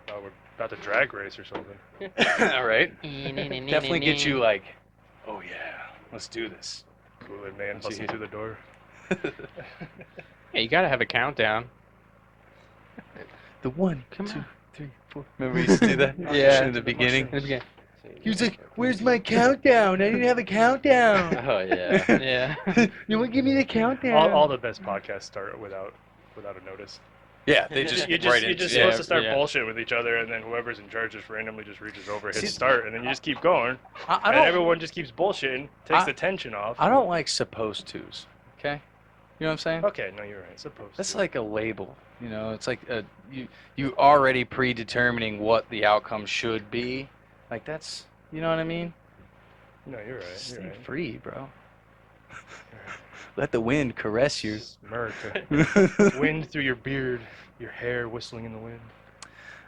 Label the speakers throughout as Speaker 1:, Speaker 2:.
Speaker 1: we're about to drag race or something.
Speaker 2: All right. Definitely get you like, oh yeah, let's do this.
Speaker 1: Kool-Aid man busting through the door.
Speaker 3: Yeah, you gotta have a countdown.
Speaker 2: The 1,
Speaker 3: Come
Speaker 2: 2,
Speaker 3: on.
Speaker 2: 3, 4. Remember we used to do that?
Speaker 3: Yeah.
Speaker 2: In the beginning.
Speaker 4: He was like, "Where's my countdown? I didn't have a countdown."
Speaker 5: Oh yeah.
Speaker 3: Yeah.
Speaker 4: You want to give me the countdown?
Speaker 1: All the best podcasts start without a notice.
Speaker 2: Yeah, they just
Speaker 1: You're
Speaker 2: right
Speaker 1: just
Speaker 2: into
Speaker 1: supposed to start
Speaker 3: yeah.
Speaker 1: bullshit with each other, and then whoever's in charge just randomly just reaches over, hits
Speaker 2: See-
Speaker 1: start, and then you just keep going,
Speaker 2: I
Speaker 1: and
Speaker 2: don't.
Speaker 1: everyone just keeps bullshitting, takes the tension off.
Speaker 2: I don't like supposed tos. Okay. You know what I'm saying?
Speaker 1: Okay, no, you're right. Supposed
Speaker 2: That's
Speaker 1: to.
Speaker 2: like a label. You know, it's like you already predetermining what the outcome should be. Like that's, you know what I mean?
Speaker 1: No, you're right.
Speaker 2: Just
Speaker 1: You're
Speaker 2: stay
Speaker 1: right.
Speaker 2: free, bro. Let the wind caress you.
Speaker 1: America. Wind through your beard, your hair whistling in the wind.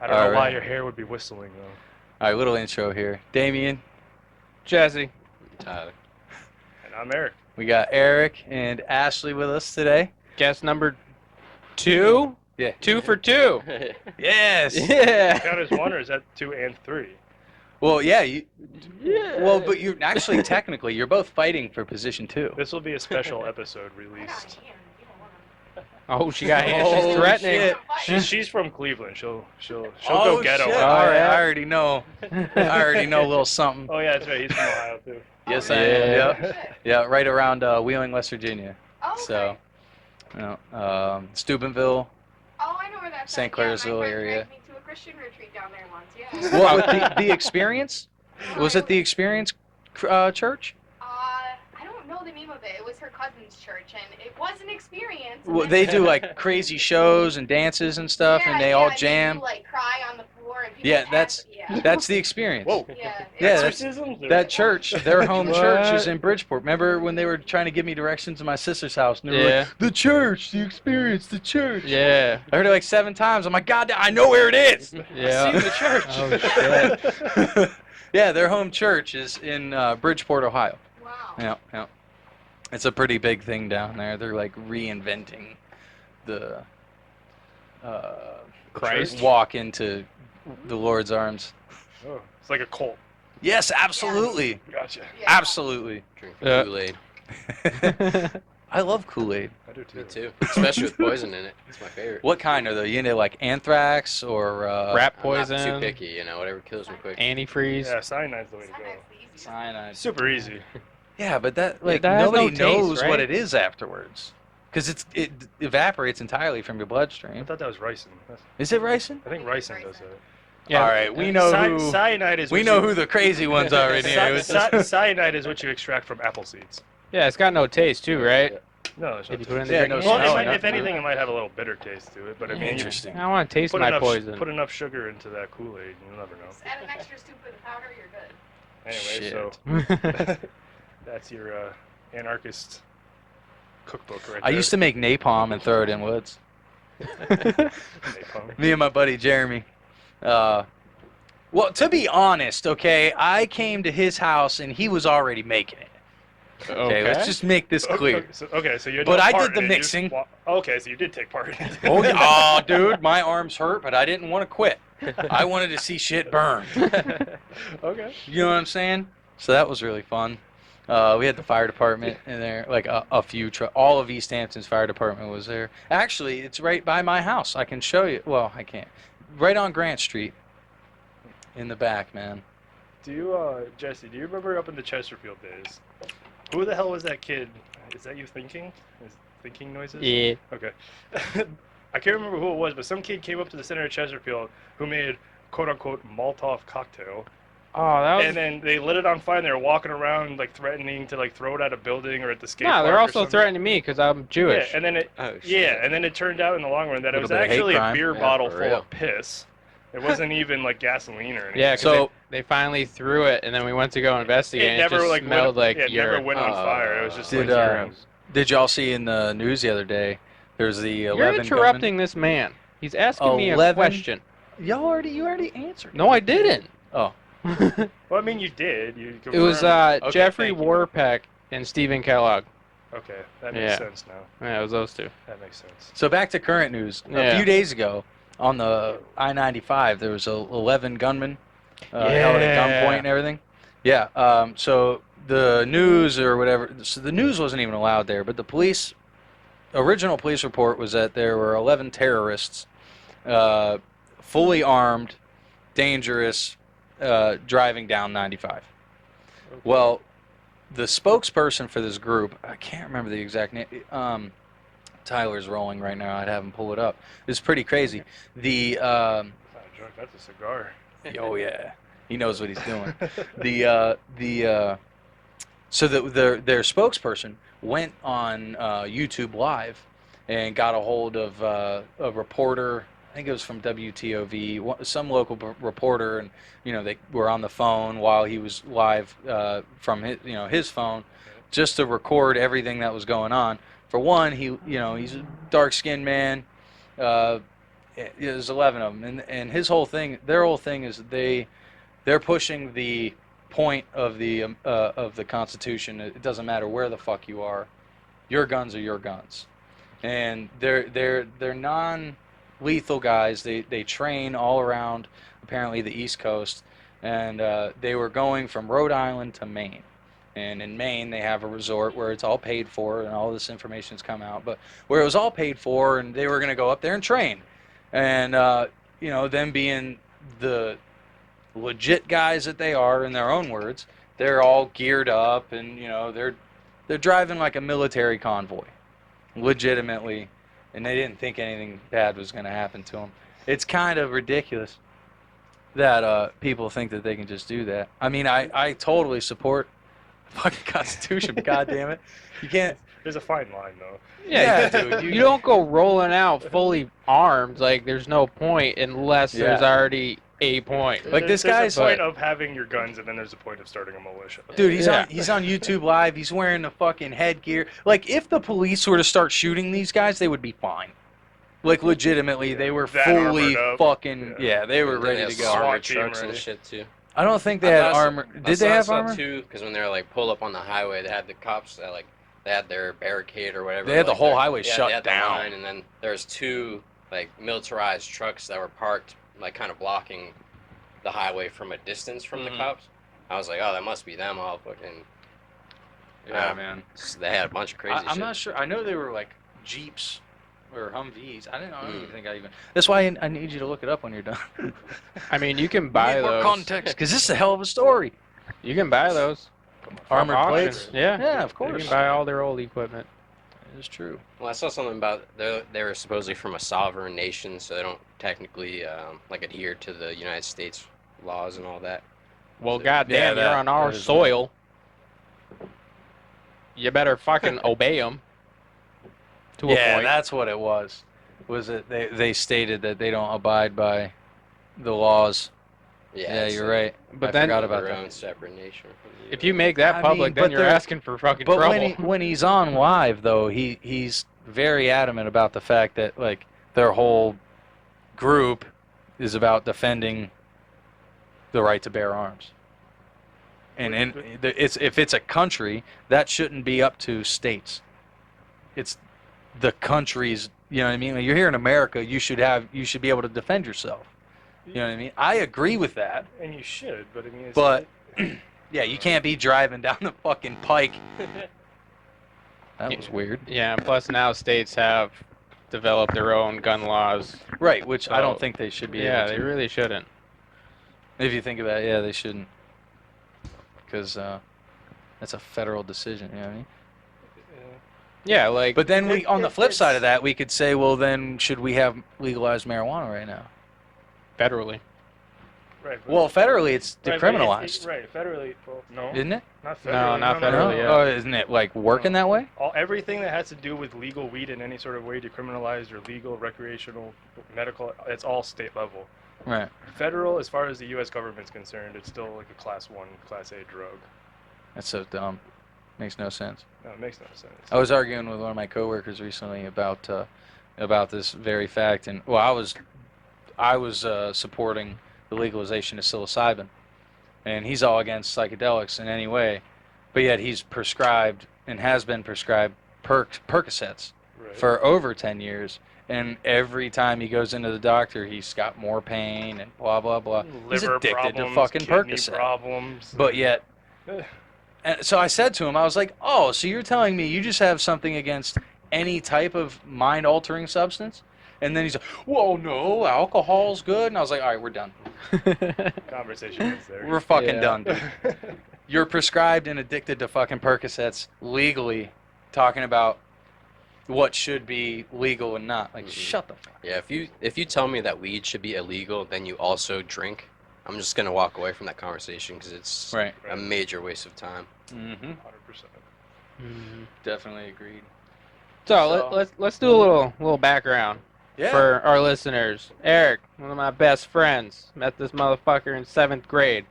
Speaker 1: I don't know
Speaker 2: All
Speaker 1: why
Speaker 2: right.
Speaker 1: your hair would be whistling though.
Speaker 2: All right, little intro here. Damien,
Speaker 3: Jesse.
Speaker 5: Tyler.
Speaker 1: And I'm Eric.
Speaker 2: we got Eric and Ashley with us today.
Speaker 3: Guess number 2?
Speaker 2: Yeah.
Speaker 3: 2 for 2.
Speaker 2: Yes.
Speaker 3: Yeah.
Speaker 1: Count as one, or is that 2 and 3?
Speaker 2: Well, yeah. Well, but you actually technically you're both fighting for position 2.
Speaker 1: This will be a special episode released.
Speaker 3: Oh, she got hands.
Speaker 2: Oh,
Speaker 3: She's threatening.
Speaker 2: shit.
Speaker 1: She's from Cleveland. She'll
Speaker 2: Oh,
Speaker 1: go ghetto.
Speaker 2: shit.
Speaker 1: on
Speaker 2: All
Speaker 1: it.
Speaker 2: right,
Speaker 3: yeah.
Speaker 2: I already know. I already know a little something.
Speaker 1: Oh yeah, that's right. He's from Ohio too.
Speaker 2: Yes,
Speaker 3: Oh,
Speaker 2: I am.
Speaker 3: yeah.
Speaker 2: Yep. Yeah, right around Wheeling, West Virginia.
Speaker 6: Oh, okay.
Speaker 2: So, you know, Steubenville.
Speaker 6: Oh, I know where that's
Speaker 2: St.
Speaker 6: at. Yeah,
Speaker 2: Clairsville
Speaker 6: my friend
Speaker 2: area.
Speaker 6: dragged me to a Christian retreat down there once, yeah.
Speaker 2: What, the experience? Was it the experience church?
Speaker 6: I don't know the name of it. It was her cousin's church, and it was an experience.
Speaker 2: Well, they do like crazy shows and dances and stuff, and they all jam.
Speaker 6: You, like, cry on the floor, and people
Speaker 2: Yeah, that's
Speaker 6: yeah.
Speaker 2: that's the experience.
Speaker 1: Whoa.
Speaker 6: Yeah.
Speaker 2: Yeah, that's-
Speaker 1: Exorcisms?
Speaker 2: That church, their home church is
Speaker 3: What?
Speaker 2: in Bridgeport. Remember when they were trying to give me directions to my sister's house? And they were
Speaker 3: Yeah.
Speaker 2: like, the church, the experience, the church.
Speaker 3: Yeah.
Speaker 2: I heard it like 7 times. I'm like, God, I know where it is.
Speaker 3: Yeah.
Speaker 2: I've seen the church.
Speaker 3: Oh, shit.
Speaker 2: Yeah, their home church is in Bridgeport, Ohio.
Speaker 6: Wow.
Speaker 2: Yeah, yeah. It's a pretty big thing down there. They're like reinventing the
Speaker 3: Christ.
Speaker 2: walk into the Lord's arms.
Speaker 1: Oh, it's like a cult.
Speaker 2: Yes, absolutely.
Speaker 1: Gotcha.
Speaker 6: Yeah.
Speaker 2: Absolutely.
Speaker 5: Drink
Speaker 3: Yeah.
Speaker 5: Kool-Aid.
Speaker 2: I love Kool-Aid.
Speaker 1: I do too.
Speaker 5: Me too. Especially with poison in it. It's my favorite.
Speaker 2: What kind are they? You into like anthrax or
Speaker 3: Rat
Speaker 5: I'm not too
Speaker 3: poison.
Speaker 5: picky, you know, whatever kills me quick.
Speaker 3: Antifreeze.
Speaker 1: Yeah, cyanide's the way to go.
Speaker 6: Sometimes the easiest.
Speaker 2: cyanide?
Speaker 1: Super easy.
Speaker 2: Yeah, but that like
Speaker 3: that has no
Speaker 2: nobody
Speaker 3: taste,
Speaker 2: knows what
Speaker 3: right?
Speaker 2: it is afterwards, because it evaporates entirely from your
Speaker 1: I
Speaker 2: bloodstream.
Speaker 1: thought that was ricin.
Speaker 2: Is it ricin?
Speaker 1: I think ricin does that.
Speaker 3: Yeah.
Speaker 2: All right, we know who
Speaker 1: Cyanide is.
Speaker 2: we
Speaker 1: what
Speaker 2: know
Speaker 1: you-
Speaker 2: who the crazy ones are in here. It was just-
Speaker 1: Cyanide is what you extract from apple seeds.
Speaker 3: Yeah, it's got no taste too, right?
Speaker 1: No, there's no
Speaker 3: If you put it in
Speaker 1: taste.
Speaker 3: the
Speaker 2: Yeah,
Speaker 3: drink.
Speaker 2: no
Speaker 1: Well,
Speaker 2: smell,
Speaker 1: it might,
Speaker 2: nothing.
Speaker 1: if anything, it might have a little bitter taste to it. But I mean, you
Speaker 2: Interesting.
Speaker 3: I want to taste
Speaker 1: put
Speaker 3: my
Speaker 1: enough,
Speaker 3: poison.
Speaker 1: put enough sugar into that Kool-Aid, you'll never know.
Speaker 6: Just add an extra scoop of the powder, you're good.
Speaker 1: Anyway, so that's your anarchist cookbook right there.
Speaker 2: I used to make napalm and throw it in woods.
Speaker 1: Napalm.
Speaker 2: Me and my buddy Jeremy. Well, to be honest, okay, I came to his house and he was already making it. Okay, let's just make this clear.
Speaker 1: Okay, so you had
Speaker 2: But
Speaker 1: no
Speaker 2: I
Speaker 1: part
Speaker 2: did the
Speaker 1: in it, you just
Speaker 2: mixing.
Speaker 1: Okay, so you did take part in it.
Speaker 2: Oh, yeah. Oh, dude, my arms hurt, but I didn't want to quit. I wanted to see shit burn.
Speaker 1: Okay.
Speaker 2: You know what I'm saying? So that was really fun. We had the fire department in there, like a few. All of East Hampton's fire department was there. Actually, it's right by my house. I can show you. Well, I can't. Right on Grant Street. In the back, man.
Speaker 1: Do you, Jesse? Do you remember up in the Chesterfield days? Who the hell was that kid? Is that you thinking? Is thinking noises?
Speaker 3: Yeah.
Speaker 1: Okay. I can't remember who it was, but some kid came up to the center of Chesterfield who made quote-unquote Molotov cocktail.
Speaker 3: Oh, that was.
Speaker 1: And then they lit it on fire and they were walking around like threatening to like throw it at a building or at the skate
Speaker 3: No,
Speaker 1: park
Speaker 3: they're
Speaker 1: or
Speaker 3: also
Speaker 1: something.
Speaker 3: threatening me because I'm Jewish.
Speaker 1: Yeah, and then it
Speaker 5: Oh, shit.
Speaker 1: yeah, and then it turned out in the long run that it
Speaker 2: Little
Speaker 1: was
Speaker 2: bit of hate
Speaker 1: actually a
Speaker 2: crime.
Speaker 1: beer
Speaker 5: Yeah,
Speaker 1: bottle
Speaker 5: for
Speaker 1: full
Speaker 5: real.
Speaker 1: of piss. It wasn't even like gasoline or anything.
Speaker 3: Yeah, because
Speaker 2: So-
Speaker 3: they finally threw it, and then we went to go investigate.
Speaker 1: it
Speaker 3: and
Speaker 1: never
Speaker 3: it just
Speaker 1: like
Speaker 3: smelled
Speaker 1: went,
Speaker 3: like
Speaker 1: it never
Speaker 3: urine.
Speaker 1: went on fire. It was just
Speaker 2: Did
Speaker 1: like urine.
Speaker 2: did y'all see in the news the other day? There's the
Speaker 3: You're
Speaker 2: 11
Speaker 3: interrupting this man. He's asking me a
Speaker 2: 11?
Speaker 3: question.
Speaker 2: You already answered.
Speaker 3: No, I didn't.
Speaker 2: Oh.
Speaker 1: Well, I mean, you did. You
Speaker 3: It was
Speaker 1: confirmed.
Speaker 2: Okay,
Speaker 3: Jeffrey
Speaker 2: thank you.
Speaker 3: Warpeck and Stephen Kellogg.
Speaker 1: Okay, that makes
Speaker 3: Yeah.
Speaker 1: sense now.
Speaker 3: Yeah, it was those two.
Speaker 1: That makes sense.
Speaker 2: So back to current news. A
Speaker 3: Yeah.
Speaker 2: few days ago, on the I-95, there was 11 gunmen held at gunpoint and everything. Yeah. So the news or whatever. So the news wasn't even allowed there, but the original police report was that there were 11 terrorists, fully armed, dangerous, driving down 95.
Speaker 1: Okay.
Speaker 2: Well, the spokesperson for this group, I can't remember the exact name. Tyler's rolling right now. I'd have him pull it up. It's pretty crazy.
Speaker 1: That's not a drug, that's a cigar.
Speaker 2: Oh yeah, he knows what he's doing. So their spokesperson went on YouTube Live and got a hold of a reporter. I think it was from WTOV, some local reporter, and they were on the phone while he was live from his phone, just to record everything that was going on. For one, he's a dark-skinned man. There's 11 of them, and their whole thing is they're pushing the point of the Constitution. It doesn't matter where the fuck you are, your guns are your guns, and they're non-lethal guys. They train all around apparently the East Coast, and they were going from Rhode Island to Maine. And in Maine, they have a resort where it's all paid for, and all this information's come out. But where it was all paid for, and they were going to go up there and train. And, them being the legit guys that they are, in their own words, they're all geared up, and, they're driving like a military convoy, legitimately. And they didn't think anything bad was going to happen to them. It's kind of ridiculous that people think that they can just do that. I mean, I totally support fucking Constitution, but God damn it, you can't.
Speaker 1: There's a fine line, though.
Speaker 3: Yeah,
Speaker 2: dude.
Speaker 3: You don't go rolling out fully armed. Like, there's no point unless there's already a point.
Speaker 2: Like, this guy's
Speaker 1: there's a point of having your guns, and then there's a point of starting a militia.
Speaker 2: Dude, he's on YouTube Live. He's wearing the fucking headgear. Like, if the police were to start shooting these guys, they would be fine. Like, legitimately, they were
Speaker 1: That
Speaker 2: fully
Speaker 1: armored up.
Speaker 2: fucking. Yeah, they were
Speaker 5: Then they
Speaker 2: ready
Speaker 5: have
Speaker 2: to go.
Speaker 5: armored
Speaker 1: SWAT
Speaker 5: trucks
Speaker 1: team
Speaker 5: and
Speaker 1: ready.
Speaker 5: shit too.
Speaker 2: I don't think they had armor. Did they have armor?
Speaker 5: too? Because when they were like pull up on the highway, they had the cops that they had their barricade or whatever.
Speaker 2: They had the whole
Speaker 5: their-
Speaker 2: highway
Speaker 5: yeah,
Speaker 2: shut
Speaker 5: they had the
Speaker 2: down.
Speaker 5: line, and then there's two militarized trucks that were parked kind of blocking the highway from a distance from the cops. I was like, oh, that must be them all fucking.
Speaker 2: Yeah, man.
Speaker 5: So they had a bunch of crazy shit.
Speaker 2: I'm not sure. I know they were like Jeeps or Humvees. I don't even think I even. That's why I need you to look it up when you're done.
Speaker 3: I mean, you can buy
Speaker 2: Need more
Speaker 3: those.
Speaker 2: context, because this is a hell of a story.
Speaker 3: You can buy those.
Speaker 2: Armored
Speaker 3: From
Speaker 2: plates?
Speaker 3: auctions. Yeah.
Speaker 2: Yeah, of
Speaker 3: You
Speaker 2: course.
Speaker 3: can buy all their old equipment.
Speaker 2: It's true.
Speaker 5: Well, I saw something about they were supposedly from a sovereign nation, so they don't technically adhere to the United States laws and all that.
Speaker 3: Well,
Speaker 5: So-
Speaker 3: goddamn,
Speaker 2: Yeah,
Speaker 3: you're on our
Speaker 2: that is-
Speaker 3: soil. You better fucking obey them. To a
Speaker 2: Yeah,
Speaker 3: point.
Speaker 2: that's what it was. Was it they stated that they don't abide by the laws? Yeah,
Speaker 5: it's
Speaker 2: you're right.
Speaker 3: But
Speaker 2: I
Speaker 3: then-
Speaker 2: forgot about
Speaker 5: their
Speaker 2: that.
Speaker 5: own separate nation. From the
Speaker 3: If you
Speaker 5: US.
Speaker 3: make that
Speaker 2: I
Speaker 3: public,
Speaker 2: mean,
Speaker 3: then
Speaker 2: but
Speaker 3: you're
Speaker 2: they're-
Speaker 3: asking for fucking
Speaker 2: But
Speaker 3: trouble.
Speaker 2: when he's on live though, he's very adamant about the fact that their whole group is about defending the right to bear arms. And if it's a country, that shouldn't be up to states. It's the country's. You know what I mean? Like, you're here in America. You should be able to defend yourself. You know what I mean? I agree with that.
Speaker 1: And you should, but I mean, it's
Speaker 2: But yeah, you can't be driving down the fucking pike. That was weird.
Speaker 3: Yeah, and plus now states have developed their own gun laws.
Speaker 2: Right, which I don't
Speaker 3: So,
Speaker 2: think they should be
Speaker 3: Yeah,
Speaker 2: able
Speaker 3: they
Speaker 2: to.
Speaker 3: really shouldn't.
Speaker 2: If you think about it, yeah, they shouldn't. Because that's a federal decision, you know what I mean?
Speaker 3: Yeah, like.
Speaker 2: But then on the flip side of
Speaker 1: it's-
Speaker 2: that, we could say, well, then should we have legalized marijuana right now?
Speaker 3: federally.
Speaker 1: right. but-
Speaker 2: Well, federally, it's
Speaker 1: right, but
Speaker 2: decriminalized,
Speaker 1: right, federally. Well, no,
Speaker 2: isn't it?
Speaker 1: not
Speaker 3: No,
Speaker 1: federally.
Speaker 3: not federally, yeah.
Speaker 2: Oh, isn't it working that way?
Speaker 1: Everything that has to do with legal weed in any sort of way, decriminalized or legal, recreational, medical, it's all state level.
Speaker 2: Right.
Speaker 1: Federal, as far as the U.S. government's concerned, it's still like a Class 1, Class A drug.
Speaker 2: That's so dumb. Makes no sense.
Speaker 1: No, it makes no sense.
Speaker 2: I was arguing with one of my coworkers recently about this very fact, and well, I was supporting the legalization of psilocybin, and he's all against psychedelics in any way, but yet he's prescribed and has been prescribed Percocets
Speaker 1: Right.
Speaker 2: for over 10 years, And every time he goes into the doctor, he's got more pain and blah, blah, blah. He's
Speaker 1: Liver
Speaker 2: addicted to
Speaker 1: problems,
Speaker 2: fucking
Speaker 1: kidney
Speaker 2: Percocet.
Speaker 1: problems.
Speaker 2: But yet, and so I said to him, I was like, oh, so you're telling me you just have something against any type of mind-altering substance? And then he's like, whoa, no, alcohol's good. And I was like, all right, we're done.
Speaker 1: Conversation ends there.
Speaker 2: We're fucking
Speaker 3: Yeah.
Speaker 2: done, dude. You're prescribed and addicted to fucking Percocets legally, talking about what should be legal and not. Like, shut the fuck.
Speaker 5: Yeah, if you tell me that weed should be illegal, then you also drink, I'm just gonna walk away from that conversation because it's
Speaker 2: Right.
Speaker 5: a major waste of time.
Speaker 2: Mm-hmm.
Speaker 1: 100%.
Speaker 2: Definitely agreed.
Speaker 3: So let's do a little background
Speaker 2: Yeah.
Speaker 3: for our listeners. Eric, one of my best friends, met this motherfucker in 7th grade.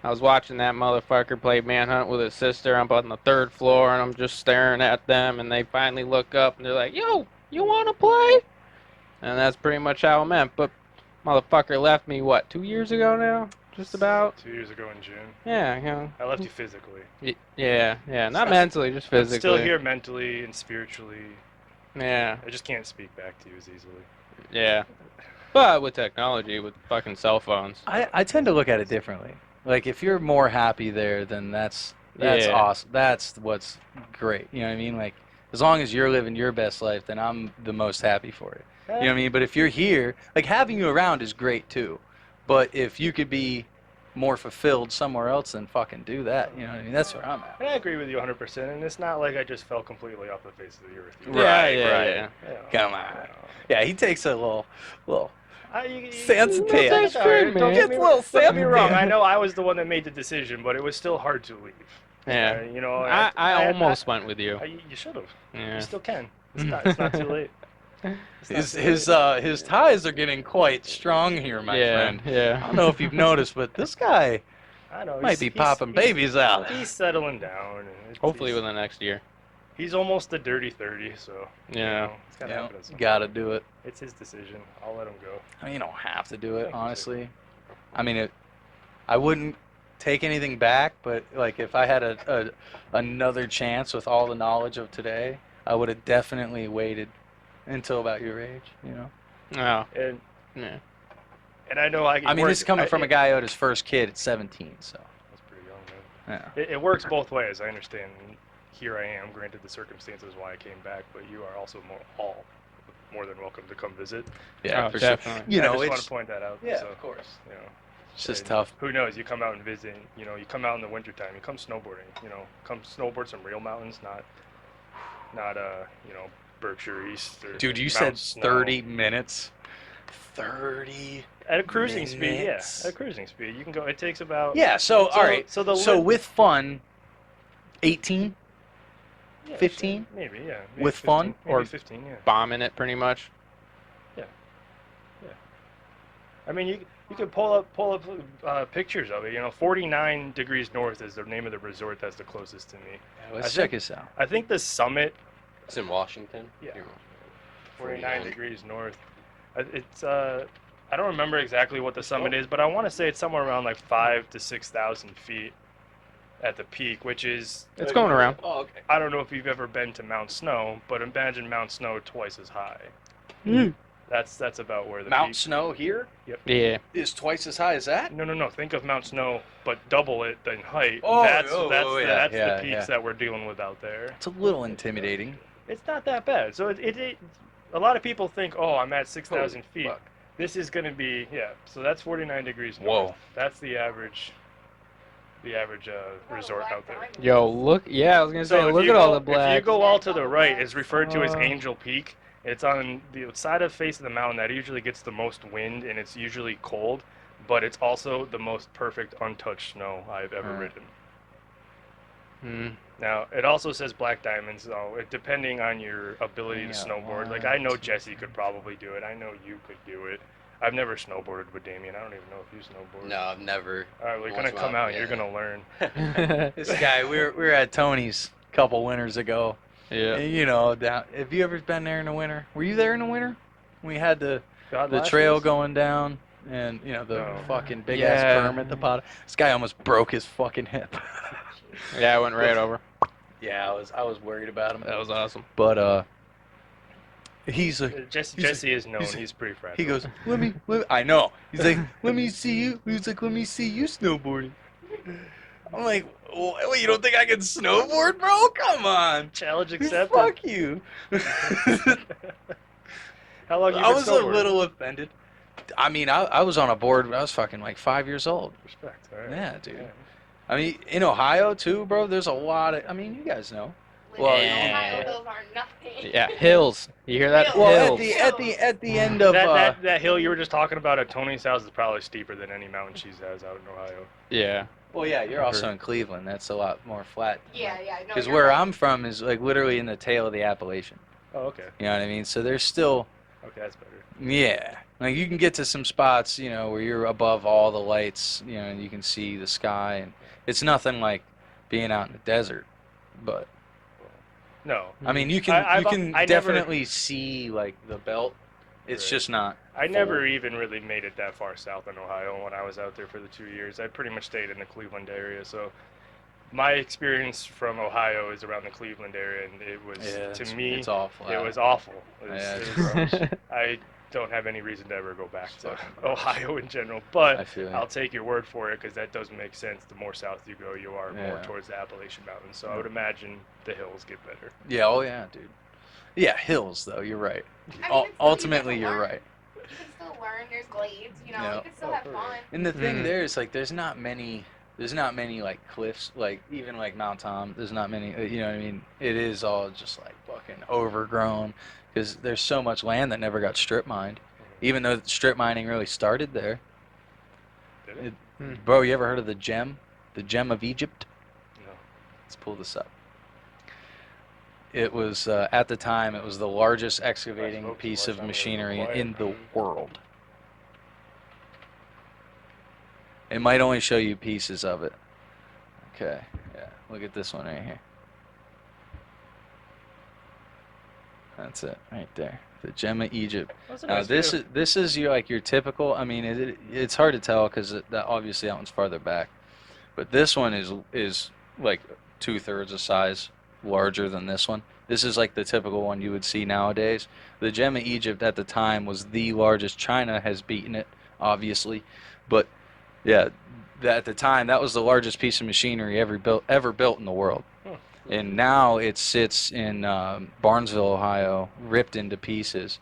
Speaker 3: I was watching that motherfucker play manhunt with his sister. I'm on the 3rd floor, and I'm just staring at them, and they finally look up, and they're like, yo, you want to play? And that's pretty much how it meant. But motherfucker left me, what, 2 years ago now? Just about?
Speaker 1: 2 years ago in June.
Speaker 3: Yeah, you know.
Speaker 1: I left you physically.
Speaker 3: Yeah, not mentally, just
Speaker 1: I'm
Speaker 3: physically.
Speaker 1: still here mentally and spiritually.
Speaker 3: Yeah,
Speaker 1: I just can't speak back to you as easily.
Speaker 3: yeah. But with technology, with fucking cell phones.
Speaker 2: I tend to look at it differently. Like, if you're more happy there, then that's
Speaker 3: Yeah.
Speaker 2: awesome. That's what's great. You know what I mean? Like, as long as you're living your best life, then I'm the most happy for it. You know what I mean? But if you're here, like, having you around is great too. But if you could be more fulfilled somewhere else, then fucking do that. You know what I mean? That's where I'm at.
Speaker 1: And I agree with you 100%, and it's not like I just fell completely off the face of the earth. either.
Speaker 2: Right,
Speaker 3: yeah,
Speaker 2: right.
Speaker 3: yeah.
Speaker 1: You know,
Speaker 2: Come on.
Speaker 1: you know.
Speaker 2: Yeah, he takes a little
Speaker 3: Sensitive.
Speaker 2: sensitive.
Speaker 3: good, man.
Speaker 2: Gets a little
Speaker 1: Don't get me wrong.
Speaker 2: sensitive.
Speaker 1: I know I was the one that made the decision, but it was still hard to leave.
Speaker 3: Yeah.
Speaker 1: You know,
Speaker 3: I almost went with you.
Speaker 1: You should have.
Speaker 3: Yeah.
Speaker 1: You still can. It's not too late. It's not
Speaker 2: His
Speaker 1: too late.
Speaker 2: his ties are getting quite strong here, my friend. I
Speaker 3: Yeah.
Speaker 2: don't know if you've noticed, but this guy
Speaker 1: I know.
Speaker 2: might be popping babies out.
Speaker 1: He's settling down. And
Speaker 3: Hopefully within the next year.
Speaker 1: he's almost the dirty 30, so you
Speaker 3: Yeah.
Speaker 1: know, it's gotta
Speaker 2: You know,
Speaker 1: happen at some
Speaker 2: you
Speaker 1: point.
Speaker 2: gotta do it.
Speaker 1: It's his decision. I'll let him go.
Speaker 2: I mean, you don't have to do it,
Speaker 1: Thank you,
Speaker 2: honestly. I mean, I wouldn't take anything back, but like if I had another chance with all the knowledge of today, I would have definitely waited until about your age. You know.
Speaker 3: Oh.
Speaker 1: And
Speaker 3: Yeah.
Speaker 1: I know
Speaker 2: I mean, this is coming from a guy who had his first kid at 17, so.
Speaker 1: That's pretty young, man.
Speaker 2: Yeah.
Speaker 1: It works both ways. I understand. Here I am. Granted, the circumstances why I came back, but you are also more than welcome to come visit.
Speaker 2: Yeah,
Speaker 3: Oh,
Speaker 2: for sure.
Speaker 3: definitely.
Speaker 2: You
Speaker 1: I
Speaker 2: know,
Speaker 1: just want
Speaker 2: it's
Speaker 1: to point that out.
Speaker 2: yeah,
Speaker 1: so,
Speaker 2: of course.
Speaker 1: You know,
Speaker 2: It's just
Speaker 1: and
Speaker 2: tough.
Speaker 1: Who knows? You come out and visit. You know, you come out in the wintertime. You come snowboarding. You know, come snowboard some real mountains, not you know, Berkshire East. Or
Speaker 2: Dude, you
Speaker 1: Mount
Speaker 2: said
Speaker 1: Snow.
Speaker 2: 30 minutes. 30.
Speaker 1: At a cruising speed, yeah.
Speaker 2: minutes.
Speaker 1: At a cruising speed, you can go. It takes about.
Speaker 2: Yeah. So all right.
Speaker 1: So the
Speaker 2: So with fun, 18.
Speaker 1: yeah,
Speaker 2: 15?
Speaker 1: sure, maybe, yeah. Maybe
Speaker 2: With
Speaker 1: 15,
Speaker 2: fun?
Speaker 1: maybe
Speaker 3: Or
Speaker 1: 15, yeah.
Speaker 3: Bombing it pretty much.
Speaker 1: I mean, you could pull up pictures of it. You know, 49 degrees north is the name of the resort that's the closest to me.
Speaker 2: Let's
Speaker 1: I
Speaker 2: check
Speaker 1: think-
Speaker 2: this out.
Speaker 1: I think the summit,
Speaker 5: It's in Washington.
Speaker 1: Yeah.
Speaker 5: Here.
Speaker 1: 49 degrees north. It's I don't remember exactly what the summit is, but I want to say it's somewhere around like 5,000 to 6,000 feet at the peak, which is.
Speaker 3: It's going around.
Speaker 5: Oh, okay.
Speaker 1: I don't know if you've ever been to Mount Snow, but imagine Mount Snow twice as high. That's about where the
Speaker 2: Mount
Speaker 1: peak.
Speaker 2: Snow here
Speaker 3: Yeah.
Speaker 2: is twice as high as that.
Speaker 1: No. Think of Mount Snow, but double it in height.
Speaker 2: Oh,
Speaker 1: that's
Speaker 2: yeah,
Speaker 1: the peaks that we're dealing with out there.
Speaker 2: It's a little intimidating.
Speaker 1: It's not that bad. So a lot of people think, oh, I'm at 6,000 feet.
Speaker 2: fuck.
Speaker 1: This is going to be So that's 49 degrees north.
Speaker 2: Whoa.
Speaker 1: That's the average resort out there.
Speaker 3: Yo, look. Yeah, I was gonna say,
Speaker 1: So if
Speaker 3: look
Speaker 1: you
Speaker 3: at all
Speaker 1: go-
Speaker 3: the black.
Speaker 1: If you go all to the right, it's referred to as
Speaker 3: Uh.
Speaker 1: Angel Peak. It's on the side of face of the mountain that usually gets the most wind, and it's usually cold, but it's also the most perfect untouched snow I've ever
Speaker 2: Right.
Speaker 1: ridden.
Speaker 3: Hmm.
Speaker 1: Now, it also says black diamonds, though, depending on your ability to
Speaker 2: Yeah,
Speaker 1: snowboard. Like,
Speaker 2: one,
Speaker 1: I know
Speaker 2: two,
Speaker 1: Jesse could probably do it. I know you could do it. I've never snowboarded with Damien. I don't even know if you snowboard.
Speaker 5: No, I've never.
Speaker 1: All right, we're
Speaker 5: Once
Speaker 1: going to come
Speaker 5: while,
Speaker 1: out and you're
Speaker 5: yeah.
Speaker 1: going to learn.
Speaker 2: This guy, we were at Tony's a couple winters ago.
Speaker 3: Yeah.
Speaker 2: And, you know, have you ever been there in the winter? Were you there in the winter? We had the
Speaker 1: God
Speaker 2: the
Speaker 1: last
Speaker 2: trail
Speaker 1: year's?
Speaker 2: going down, and you know the
Speaker 1: No.
Speaker 2: fucking big
Speaker 3: Yeah.
Speaker 2: ass berm at the bottom. This guy almost broke his fucking hip.
Speaker 3: Yeah, I went right over.
Speaker 2: Yeah, I was worried about him.
Speaker 3: That was awesome.
Speaker 2: But he's like,
Speaker 1: Jesse is known.
Speaker 2: he's-
Speaker 1: He's pretty friendly.
Speaker 2: he goes, let me, I know. He's like, let me see you. He's like, let me see you snowboarding. I'm like, wait, you don't think I can snowboard, bro? Come on.
Speaker 1: Challenge accepted.
Speaker 2: Fuck you.
Speaker 1: How long you been
Speaker 2: I was a
Speaker 1: snowboarding?
Speaker 2: little offended. I mean, I was on a board when I was fucking like 5 years old.
Speaker 1: Respect. All right.
Speaker 2: Yeah, dude.
Speaker 1: Yeah.
Speaker 2: I mean, in Ohio too, bro, there's a lot of, I mean, you guys know.
Speaker 6: Well,
Speaker 2: Well,
Speaker 6: Ohio hills are nothing.
Speaker 3: Yeah, hills. You hear that?
Speaker 6: Hills.
Speaker 2: Well,
Speaker 3: Hills.
Speaker 2: at the end of
Speaker 1: That hill you were just talking about at Tony's house is probably steeper than any mountain she's has out in Ohio.
Speaker 3: Yeah.
Speaker 2: well, yeah, you're also in Cleveland. That's a lot more flat.
Speaker 6: Yeah. No,
Speaker 2: Because
Speaker 6: you're
Speaker 2: where
Speaker 6: right.
Speaker 2: I'm from is like literally in the tail of the Appalachian.
Speaker 1: Oh, okay.
Speaker 2: You know what I mean? So there's still,
Speaker 1: Okay, that's better.
Speaker 2: yeah, like you can get to some spots, you know, where you're above all the lights, you know, and you can see the sky, and it's nothing like being out in the desert. But
Speaker 1: No,
Speaker 2: I mean, you can
Speaker 1: I never-
Speaker 2: definitely see like the belt. It's
Speaker 1: Right.
Speaker 2: just not.
Speaker 1: I
Speaker 2: full.
Speaker 1: never even really made it that far south in Ohio when I was out there for the 2 years. I pretty much stayed in the Cleveland area, so my experience from Ohio is around the Cleveland area, and it was
Speaker 2: Yeah,
Speaker 1: to
Speaker 2: it's,
Speaker 1: me
Speaker 2: it's awful.
Speaker 1: it was awful. It was-
Speaker 2: Yeah,
Speaker 1: it
Speaker 2: it's
Speaker 1: was-
Speaker 2: gross.
Speaker 1: I don't have any reason to ever go back to
Speaker 2: Fucking gross.
Speaker 1: Ohio in general,
Speaker 2: I
Speaker 1: but
Speaker 2: feel
Speaker 1: I'll
Speaker 2: it.
Speaker 1: take your word for it because that does make sense. The more south you go, you are more
Speaker 2: Yeah.
Speaker 1: towards the Appalachian Mountains. So I would imagine the hills get better.
Speaker 2: Yeah. Oh yeah, dude. Yeah, hills though. You're right.
Speaker 6: I mean, it's still- you
Speaker 2: Ultimately,
Speaker 6: can
Speaker 2: you're
Speaker 6: learn.
Speaker 2: right.
Speaker 6: You can still learn. There's glades. You know,
Speaker 2: Yeah.
Speaker 6: you can still
Speaker 1: Oh,
Speaker 6: have
Speaker 1: for
Speaker 6: fun.
Speaker 2: And the thing
Speaker 3: Mhm.
Speaker 2: there is like there's not many like cliffs, like even like Mount Tom, there's not many, you know what I mean? It is all just like fucking overgrown because there's so much land that never got strip mined, even though strip mining really started there.
Speaker 1: Did it?
Speaker 2: Bro, you ever heard of the gem of Egypt?
Speaker 1: No.
Speaker 2: Let's pull this up. It was at the time it was the largest excavating
Speaker 1: spoke too
Speaker 2: piece
Speaker 1: much,
Speaker 2: of
Speaker 1: I'm gonna go
Speaker 2: machinery
Speaker 1: quiet.
Speaker 2: in the world. It might only show you pieces of it. Okay, yeah. Look at this one right here. That's it, right there. The Gem of Egypt.
Speaker 1: That's a
Speaker 2: Now
Speaker 1: nice
Speaker 2: this
Speaker 1: view.
Speaker 2: is your typical. I mean, it's hard to tell because that obviously that one's farther back, but this one is like 2/3 the size larger than this one. This is like the typical one you would see nowadays. The Gem of Egypt at the time was the largest. China has beaten it, obviously, but yeah, at the time that was the largest piece of machinery ever built in the world. And now it sits in Barnesville, Ohio, ripped into pieces.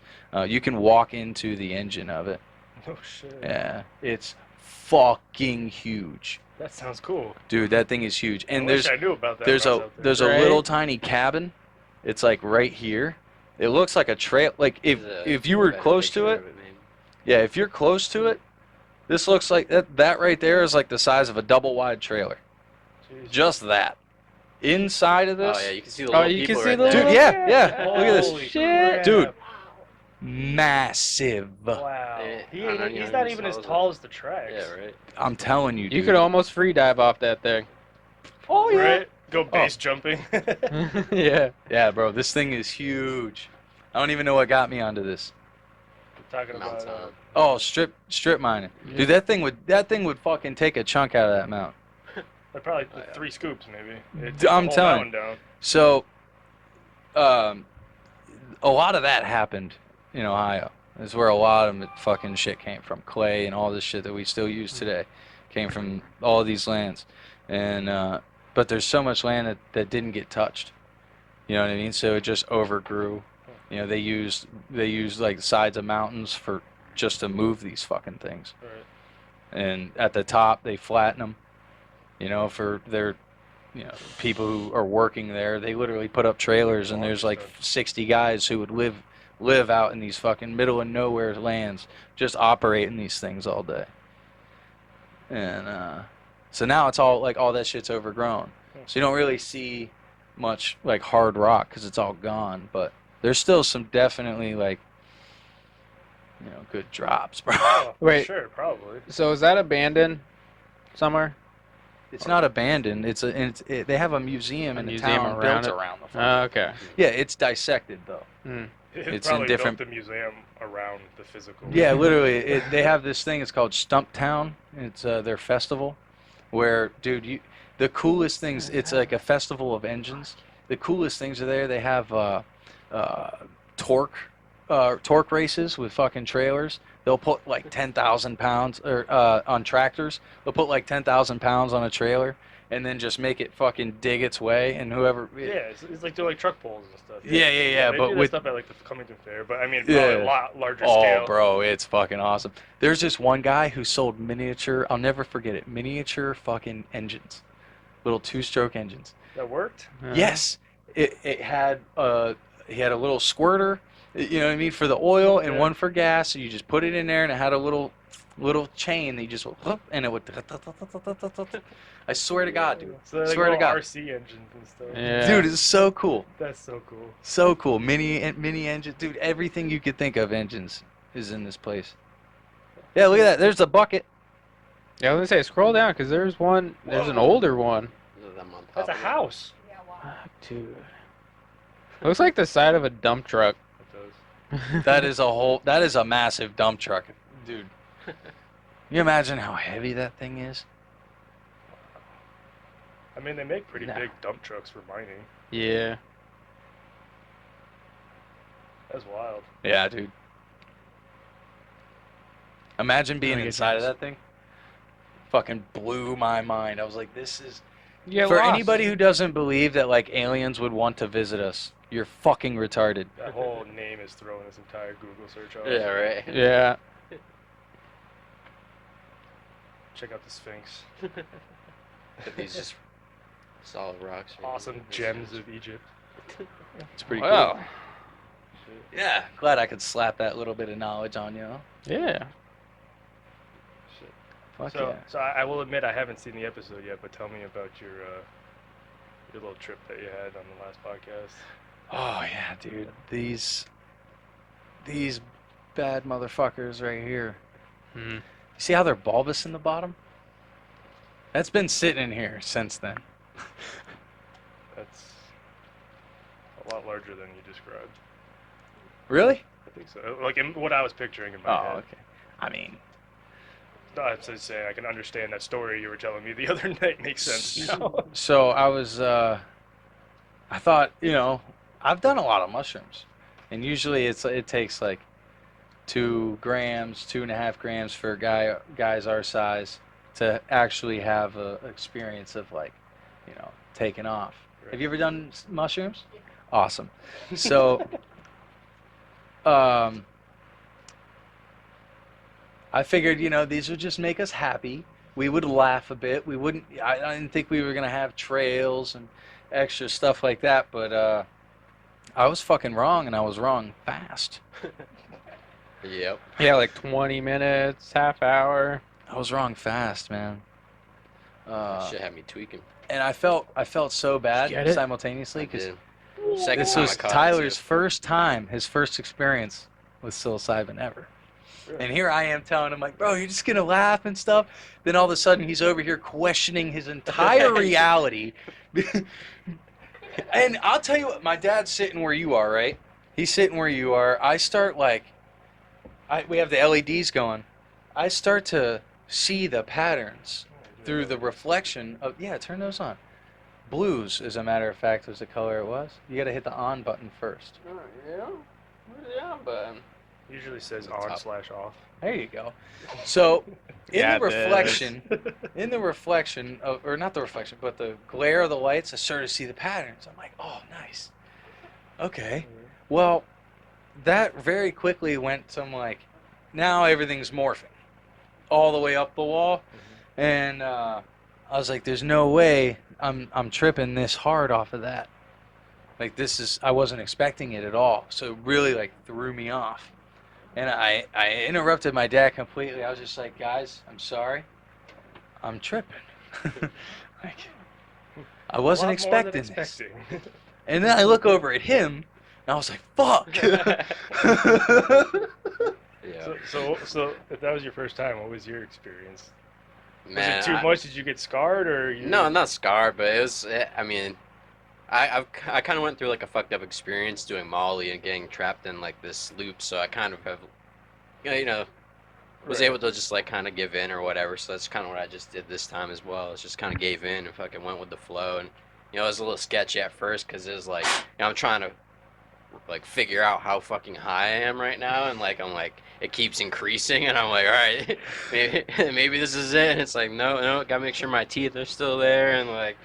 Speaker 2: You can walk into the engine of it.
Speaker 1: Oh shit.
Speaker 2: Yeah, it's fucking huge,
Speaker 1: That sounds cool.
Speaker 2: dude. That thing is huge. And
Speaker 1: I wish I knew about that.
Speaker 2: there's
Speaker 1: when I was
Speaker 2: a
Speaker 1: out there.
Speaker 2: there's a
Speaker 3: Right?
Speaker 2: little tiny cabin. It's like right here. It looks like a trail. Like if you were close to it, yeah, if you're close to it, this looks like that right there is like the size of a double wide trailer.
Speaker 1: Jeez.
Speaker 2: Just that. Inside of this,
Speaker 5: Oh yeah, you can see the
Speaker 3: Oh,
Speaker 5: little
Speaker 3: you
Speaker 5: people
Speaker 3: can see
Speaker 5: right
Speaker 3: the
Speaker 5: there.
Speaker 2: dude, yeah, yeah. Look at this.
Speaker 1: Holy
Speaker 3: Shit.
Speaker 1: crap.
Speaker 2: Dude.
Speaker 6: Wow.
Speaker 2: Massive.
Speaker 1: Wow.
Speaker 5: Yeah,
Speaker 1: He
Speaker 5: I don't know,
Speaker 1: ain't,
Speaker 5: you
Speaker 1: he's
Speaker 5: know,
Speaker 1: not
Speaker 5: he
Speaker 1: even as
Speaker 5: sells it.
Speaker 1: tall as the tracks.
Speaker 5: Yeah, right.
Speaker 2: I'm telling you, dude.
Speaker 3: You could almost free dive off that thing.
Speaker 2: Oh yeah.
Speaker 1: Right? Go base jumping.
Speaker 3: Yeah.
Speaker 2: Yeah, bro. This thing is huge. I don't even know what got me onto this.
Speaker 1: Talking
Speaker 5: Mount
Speaker 1: about
Speaker 5: Tom.
Speaker 2: Oh, strip mining. Dude, that thing would fucking take a chunk out of that mountain.
Speaker 1: probably 3 scoops maybe. It
Speaker 2: I'm
Speaker 1: the whole
Speaker 2: telling
Speaker 1: mountain down.
Speaker 2: So, a lot of that happened in Ohio. That's where a lot of fucking shit came from. Clay and all this shit that we still use today came from all of these lands. And but there's so much land that didn't get touched. You know what I mean? So it just overgrew. You know, they used like the sides of mountains for just to move these fucking things.
Speaker 1: Right.
Speaker 2: And at the top they flatten them. You know, for their people who are working there, they literally put up trailers, and there's like 60 guys who would live out in these fucking middle of nowhere lands, just operating these things all day. And so now it's all like all that shit's overgrown, so you don't really see much like hard rock because it's all gone. But there's still some definitely like good drops, bro.
Speaker 1: Oh, for
Speaker 3: Wait.
Speaker 1: Sure, probably.
Speaker 3: So is that abandoned somewhere?
Speaker 2: It's not abandoned. They have a museum
Speaker 3: A
Speaker 2: in the
Speaker 3: museum
Speaker 2: town
Speaker 3: around
Speaker 2: built
Speaker 3: it?
Speaker 2: around the.
Speaker 3: Oh, okay.
Speaker 2: Yeah, it's dissected though.
Speaker 3: Mm.
Speaker 2: It's
Speaker 1: probably
Speaker 2: in different-
Speaker 1: built the museum around the physical.
Speaker 2: Yeah, literally, they have this thing. It's called Stump Town. It's their festival, where, dude, the coolest things. It's like a festival of engines. The coolest things are there. They have torque torque races with fucking trailers. They'll put like 10,000 pounds or on tractors. They'll put like 10,000 pounds on a trailer and then just make it fucking dig its way. And whoever,
Speaker 1: Yeah, it's like they're like truck poles and stuff.
Speaker 2: Yeah.
Speaker 1: They
Speaker 2: But
Speaker 1: do that
Speaker 2: with
Speaker 1: stuff at like the Cummington Fair, but I mean,
Speaker 2: Yeah.
Speaker 1: probably a lot larger
Speaker 2: oh,
Speaker 1: scale.
Speaker 2: bro, it's fucking awesome. There's this one guy who sold miniature. I'll never forget it. Miniature fucking engines, little 2-stroke engines.
Speaker 1: That worked.
Speaker 2: Yes, it had he had a little squirter, you know what I mean, for the oil and
Speaker 1: Yeah.
Speaker 2: one for gas. So you just put it in there, and it had a little chain that you just and it would. I swear to God, dude.
Speaker 1: So they're like
Speaker 2: Swear to
Speaker 1: little
Speaker 2: God.
Speaker 1: RC engines and stuff.
Speaker 3: Yeah.
Speaker 2: Dude, it's so cool.
Speaker 1: That's so cool.
Speaker 2: So cool. Mini engines, dude. Everything you could think of engines is in this place. Yeah, look at that. There's a bucket.
Speaker 3: Yeah, I was gonna say, scroll down, because there's one. There's an older one.
Speaker 5: Them on top
Speaker 1: That's a
Speaker 5: of it.
Speaker 1: house.
Speaker 6: Yeah, wow.
Speaker 3: Fuck, dude. Looks like the side of a dump truck.
Speaker 1: It does.
Speaker 2: That is a massive dump truck, dude. Can you imagine how heavy that thing is?
Speaker 1: I mean, they make pretty
Speaker 3: No.
Speaker 1: big dump trucks for mining.
Speaker 3: Yeah.
Speaker 1: That's wild.
Speaker 2: Yeah, dude. Imagine being
Speaker 3: I get
Speaker 2: inside of
Speaker 3: jealous.
Speaker 2: that thing. Fucking blew my mind. I was like, this is
Speaker 3: Yeah.
Speaker 2: for anybody who doesn't believe that like aliens would want to visit us. You're fucking retarded.
Speaker 1: That whole name is throwing this entire Google search off.
Speaker 5: Yeah, right.
Speaker 3: Yeah.
Speaker 1: Check out the Sphinx.
Speaker 5: But these just solid rocks. right?
Speaker 1: Awesome gems of Egypt.
Speaker 2: It's pretty
Speaker 3: Wow.
Speaker 2: cool. Yeah. Glad I could slap that little bit of knowledge on you.
Speaker 3: Yeah.
Speaker 1: Shit.
Speaker 2: Fuck
Speaker 1: So,
Speaker 2: yeah.
Speaker 1: so I will admit I haven't seen the episode yet, but tell me about your little trip that you had on the last podcast.
Speaker 2: Oh yeah, dude. These bad motherfuckers right here.
Speaker 3: Hmm.
Speaker 2: You see how they're bulbous in the bottom? That's been sitting in here since then.
Speaker 1: That's a lot larger than you described.
Speaker 2: Really?
Speaker 1: I think so. Like in what I was picturing in my
Speaker 2: Oh,
Speaker 1: head.
Speaker 2: okay. I mean,
Speaker 1: I have to say I can understand that story you were telling me the other night. Makes sense now.
Speaker 2: so I was, I thought, you know, I've done a lot of mushrooms, and usually it takes like 2 grams, 2.5 grams for guys our size to actually have a experience of like, you know, taking off. Have you ever done mushrooms? Awesome. So, I figured, you know, these would just make us happy. We would laugh a bit. We wouldn't. I didn't think we were gonna have trails and extra stuff like that. But I was fucking wrong, and I was wrong fast.
Speaker 5: Yep.
Speaker 3: Yeah, like 20 minutes, half hour.
Speaker 2: I was wrong fast, man.
Speaker 5: Should have me tweaking.
Speaker 2: And I felt so bad
Speaker 3: Get it?
Speaker 2: simultaneously
Speaker 5: I
Speaker 2: because
Speaker 5: did. Second
Speaker 2: this
Speaker 5: time
Speaker 2: was
Speaker 5: I caught it,
Speaker 2: Tyler's
Speaker 5: too.
Speaker 2: first time, his first experience with psilocybin ever. And here I am telling him, like, bro, you're just going to laugh and stuff. Then all of a sudden, he's over here questioning his entire reality. And I'll tell you what, my dad's sitting where you are, right? He's sitting where you are. I start, like, we have the LEDs going. I start to see the patterns through the reflection of, yeah, turn those on. Blues, as a matter of fact, was the color it was. You got to hit the on button first.
Speaker 3: Oh, yeah? Where's the on button?
Speaker 1: Usually says
Speaker 5: The top.
Speaker 1: on/off.
Speaker 2: There you go. So, in
Speaker 3: Yeah,
Speaker 2: the
Speaker 3: it does.
Speaker 2: reflection of, or not the reflection, but the glare of the lights, I started to see the patterns. I'm like, oh, nice. Okay. Well, that very quickly went to like, now everything's morphing all the way up the wall. And I was like, there's no way I'm tripping this hard off of that. Like I wasn't expecting it at all. So it really like threw me off. And I interrupted my dad completely. I was just like, guys, I'm sorry. I'm tripping. Like, I wasn't expecting this. And then I look over at him, and I was like, fuck.
Speaker 5: Yeah.
Speaker 1: So if that was your first time, what was your experience?
Speaker 5: Man,
Speaker 1: was it too much? Did you get scarred or? You...
Speaker 5: No, not scarred, but it was. I mean, I kind of went through like a fucked up experience doing Molly and getting trapped in like this loop. So I kind of have, was
Speaker 1: Right.
Speaker 5: able to just like kind of give in or whatever. So that's kind of what I just did this time as well. It's just kind of gave in and fucking went with the flow. And it was a little sketchy at first because it was like I'm trying to like figure out how fucking high I am right now, and like I'm like it keeps increasing, and I'm like, all right, maybe this is it. And it's like no, gotta make sure my teeth are still there, and like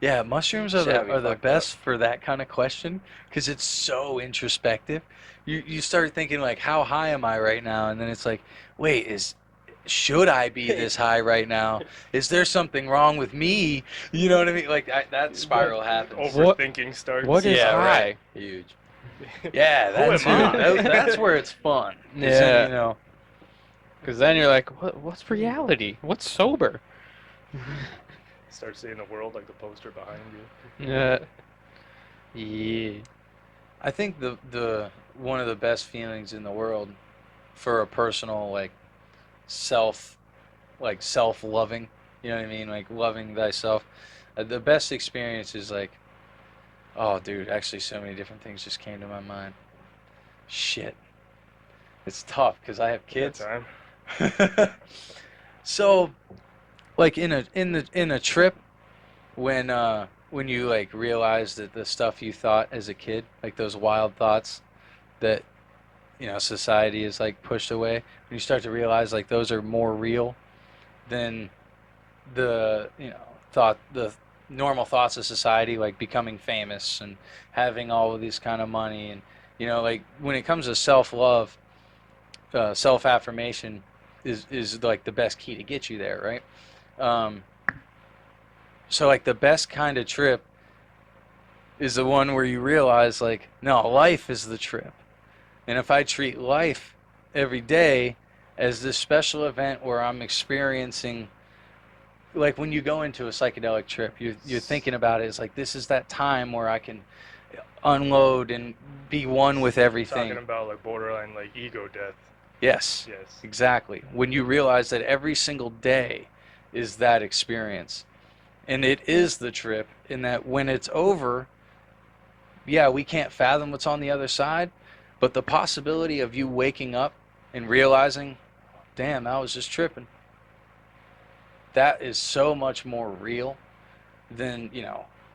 Speaker 2: Yeah, mushrooms
Speaker 5: shit had me
Speaker 2: are the
Speaker 5: fucked
Speaker 2: best for that kind of question because it's so introspective. You start thinking like, how high am I right now? And then it's like, wait, should I be this high right now? Is there something wrong with me? You know what I mean? Like that spiral happens.
Speaker 1: Overthinking starts.
Speaker 3: What is
Speaker 2: Yeah,
Speaker 3: high?
Speaker 2: right.
Speaker 5: huge.
Speaker 2: Yeah,
Speaker 1: Who
Speaker 2: that's
Speaker 1: am I?
Speaker 2: that's where it's fun. 'Cause then,
Speaker 3: Yeah.
Speaker 2: you know.
Speaker 3: Because then you're like, what's reality? What's sober?
Speaker 1: Start seeing the world like the poster behind you.
Speaker 3: Yeah. Yeah.
Speaker 2: I think the one of the best feelings in the world for a personal self self-loving, you know what I mean, like loving thyself. The best experience is like, oh dude, actually so many different things just came to my mind. Shit. It's tough because I have
Speaker 1: Good
Speaker 2: kids.
Speaker 1: time.
Speaker 2: So like in a trip when you like realize that the stuff you thought as a kid, like those wild thoughts that society is like pushed away, when you start to realize like those are more real than the the normal thoughts of society, like becoming famous and having all of this kind of money, and like when it comes to self-love, self-affirmation is like the best key to get you there, right? So like the best kind of trip is the one where you realize like, no, life is the trip. And if I treat life every day as this special event where I'm experiencing, like when you go into a psychedelic trip, you're thinking about it as like, this is that time where I can unload and be one with everything.
Speaker 1: Talking about like borderline like ego death.
Speaker 2: Yes,
Speaker 1: Yes.
Speaker 2: exactly. When you realize that every single day is that experience. And it is the trip, in that when it's over, yeah, we can't fathom what's on the other side, but the possibility of you waking up and realizing, damn, I was just tripping, that is so much more real than,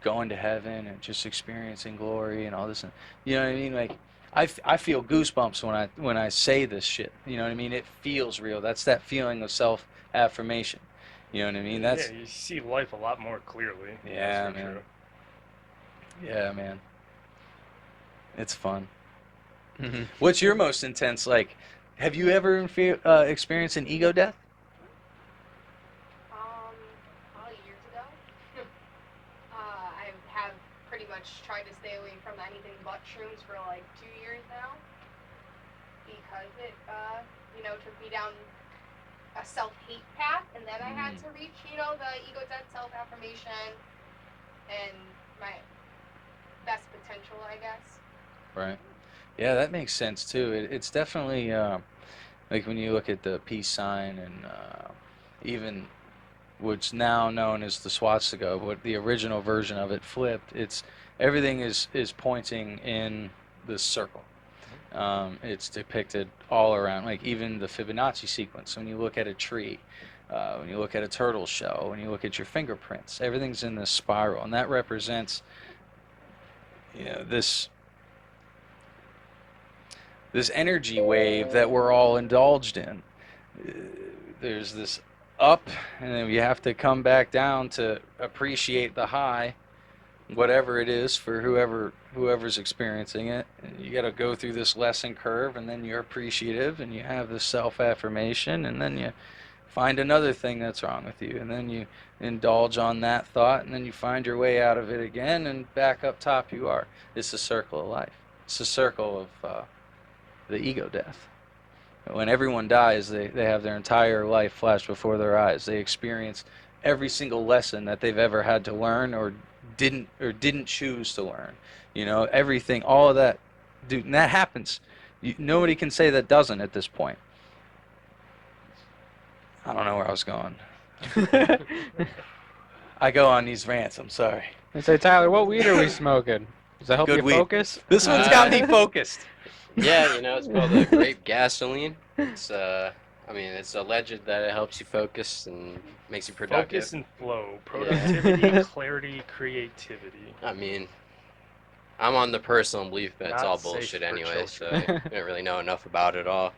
Speaker 2: going to heaven and just experiencing glory and all this. You know what I mean? Like, I feel goosebumps when I say this shit. You know what I mean? It feels real. That's that feeling of self-affirmation. You know what I mean?
Speaker 1: Yeah, you see life a lot more clearly.
Speaker 2: Yeah,
Speaker 1: That's for
Speaker 2: man.
Speaker 1: sure.
Speaker 2: Yeah, man. It's fun.
Speaker 3: Mm-hmm.
Speaker 2: What's your most intense, like, have you ever experienced an ego death?
Speaker 6: Probably years ago. I have pretty much tried to stay away from anything but shrooms for like 2 years now, because it, took me down a self-hate path, and then I had to reach, the ego death, self-affirmation, and my best potential, I guess.
Speaker 2: Right. Yeah, that makes sense too. It's definitely like when you look at the peace sign and even what's now known as the swastika, what the original version of it flipped. It's everything is pointing in this circle. It's depicted all around, like even the Fibonacci sequence. When you look at a tree, when you look at a turtle shell, when you look at your fingerprints, everything's in this spiral, and that represents, this energy wave that we're all indulged in. There's this up, and then you have to come back down to appreciate the high, whatever it is for whoever's experiencing it. And you got to go through this lesson curve, and then you're appreciative, and you have this self-affirmation, and then you find another thing that's wrong with you, and then you indulge on that thought, and then you find your way out of it again, and back up top you are. It's a circle of life. It's a circle of the ego death. When everyone dies, they have their entire life flash before their eyes. They experience every single lesson that they've ever had to learn or didn't choose to learn. Everything, all of that, dude, and that happens. Nobody can say that doesn't at this point. I don't know where I was going. I go on these rants, I'm sorry.
Speaker 3: I say, Tyler, what weed are we smoking? Does that help
Speaker 2: Good
Speaker 3: you
Speaker 2: weed.
Speaker 3: focus?
Speaker 2: This one's got me focused.
Speaker 5: Yeah, it's called the grape gasoline. It's it's alleged that it helps you focus and makes you productive.
Speaker 1: Focus and flow, productivity, clarity, creativity.
Speaker 5: I mean, I'm on the personal belief that it's
Speaker 1: Not
Speaker 5: all
Speaker 1: safe
Speaker 5: bullshit
Speaker 1: for
Speaker 5: anyway, so
Speaker 1: children.
Speaker 5: I don't really know enough about it all.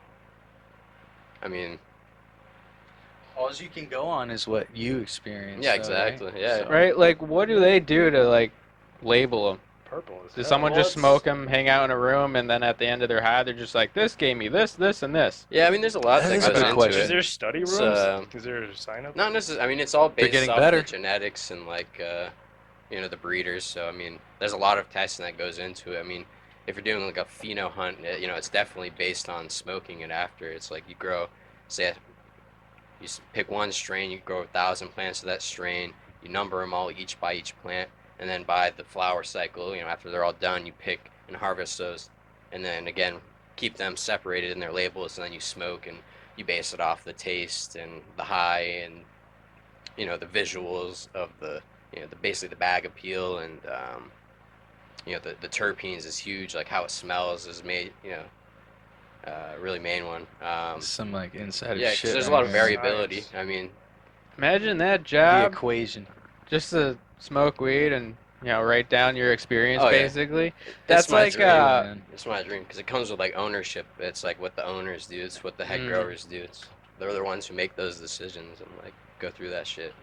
Speaker 5: I mean,
Speaker 2: All you can go on is what you experience.
Speaker 5: yeah,
Speaker 2: though,
Speaker 5: exactly.
Speaker 2: right?
Speaker 5: Yeah.
Speaker 2: So-
Speaker 3: Right? Like, what do they do to like label them?
Speaker 1: Purple is
Speaker 3: Does
Speaker 1: hell.
Speaker 3: someone
Speaker 5: Well,
Speaker 3: just
Speaker 5: it's-
Speaker 3: smoke them, hang out in a room, and then at the end of their high, they're just like, "This gave me this, this, and this."
Speaker 5: Yeah, I mean, there's a lot
Speaker 2: That
Speaker 5: that
Speaker 2: is a
Speaker 5: goes
Speaker 2: good
Speaker 5: into
Speaker 2: question.
Speaker 1: Is
Speaker 5: it.
Speaker 1: there study rooms?
Speaker 5: So,
Speaker 1: Is there a sign up?
Speaker 5: not necessarily. I mean, it's all
Speaker 2: They're
Speaker 5: based
Speaker 2: getting
Speaker 5: off
Speaker 2: better.
Speaker 5: the genetics and like the breeders. So I mean, there's a lot of testing that goes into it. I mean, if you're doing like a pheno hunt, it's definitely based on smoking it after. It's like you grow, say, pick one strain, you grow 1,000 plants of that strain, you number them all each by each plant, and then by the flower cycle, after they're all done, you pick and harvest those, and then again keep them separated in their labels, and then you smoke and you base it off the taste and the high and the visuals of basically the bag appeal and the terpenes is huge, like how it smells is made, really main one.
Speaker 2: Some like insider
Speaker 5: Yeah,
Speaker 2: shit.
Speaker 5: because there's a
Speaker 2: right
Speaker 5: lot of
Speaker 2: here.
Speaker 5: variability.
Speaker 1: Science.
Speaker 5: I mean,
Speaker 3: Imagine that
Speaker 2: The
Speaker 3: job,
Speaker 2: equation.
Speaker 3: just to smoke weed and write down your experience,
Speaker 5: Oh, yeah.
Speaker 3: basically.
Speaker 5: it's
Speaker 3: That's
Speaker 5: my
Speaker 3: like
Speaker 5: dream.
Speaker 2: Man.
Speaker 5: It's my dream because it comes with like ownership. It's like what the owners do. It's what the head
Speaker 3: Mm.
Speaker 5: growers do. They're the ones who make those decisions and like go through that shit.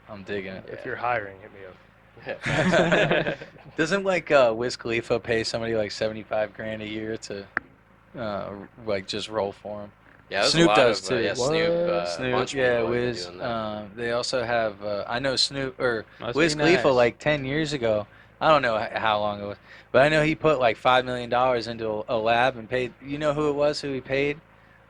Speaker 2: I'm digging it.
Speaker 1: If you're hiring, hit me up.
Speaker 2: Doesn't like Wiz Khalifa pay somebody like 75 grand a year to like just roll for him?
Speaker 5: Yeah, there's
Speaker 2: Snoop
Speaker 5: a lot
Speaker 2: does
Speaker 5: of,
Speaker 2: too.
Speaker 5: Yeah,
Speaker 2: What?
Speaker 5: Snoop. A
Speaker 2: Snoop,
Speaker 5: bunch of
Speaker 2: yeah,
Speaker 5: people have been
Speaker 2: Wiz.
Speaker 5: doing that.
Speaker 2: They also have I know Snoop or
Speaker 3: Must
Speaker 2: Wiz
Speaker 3: be
Speaker 2: Khalifa
Speaker 3: nice.
Speaker 2: like 10 years ago. I don't know how long it was, but I know he put like $5 million into a lab and paid. You know who it was? Who he paid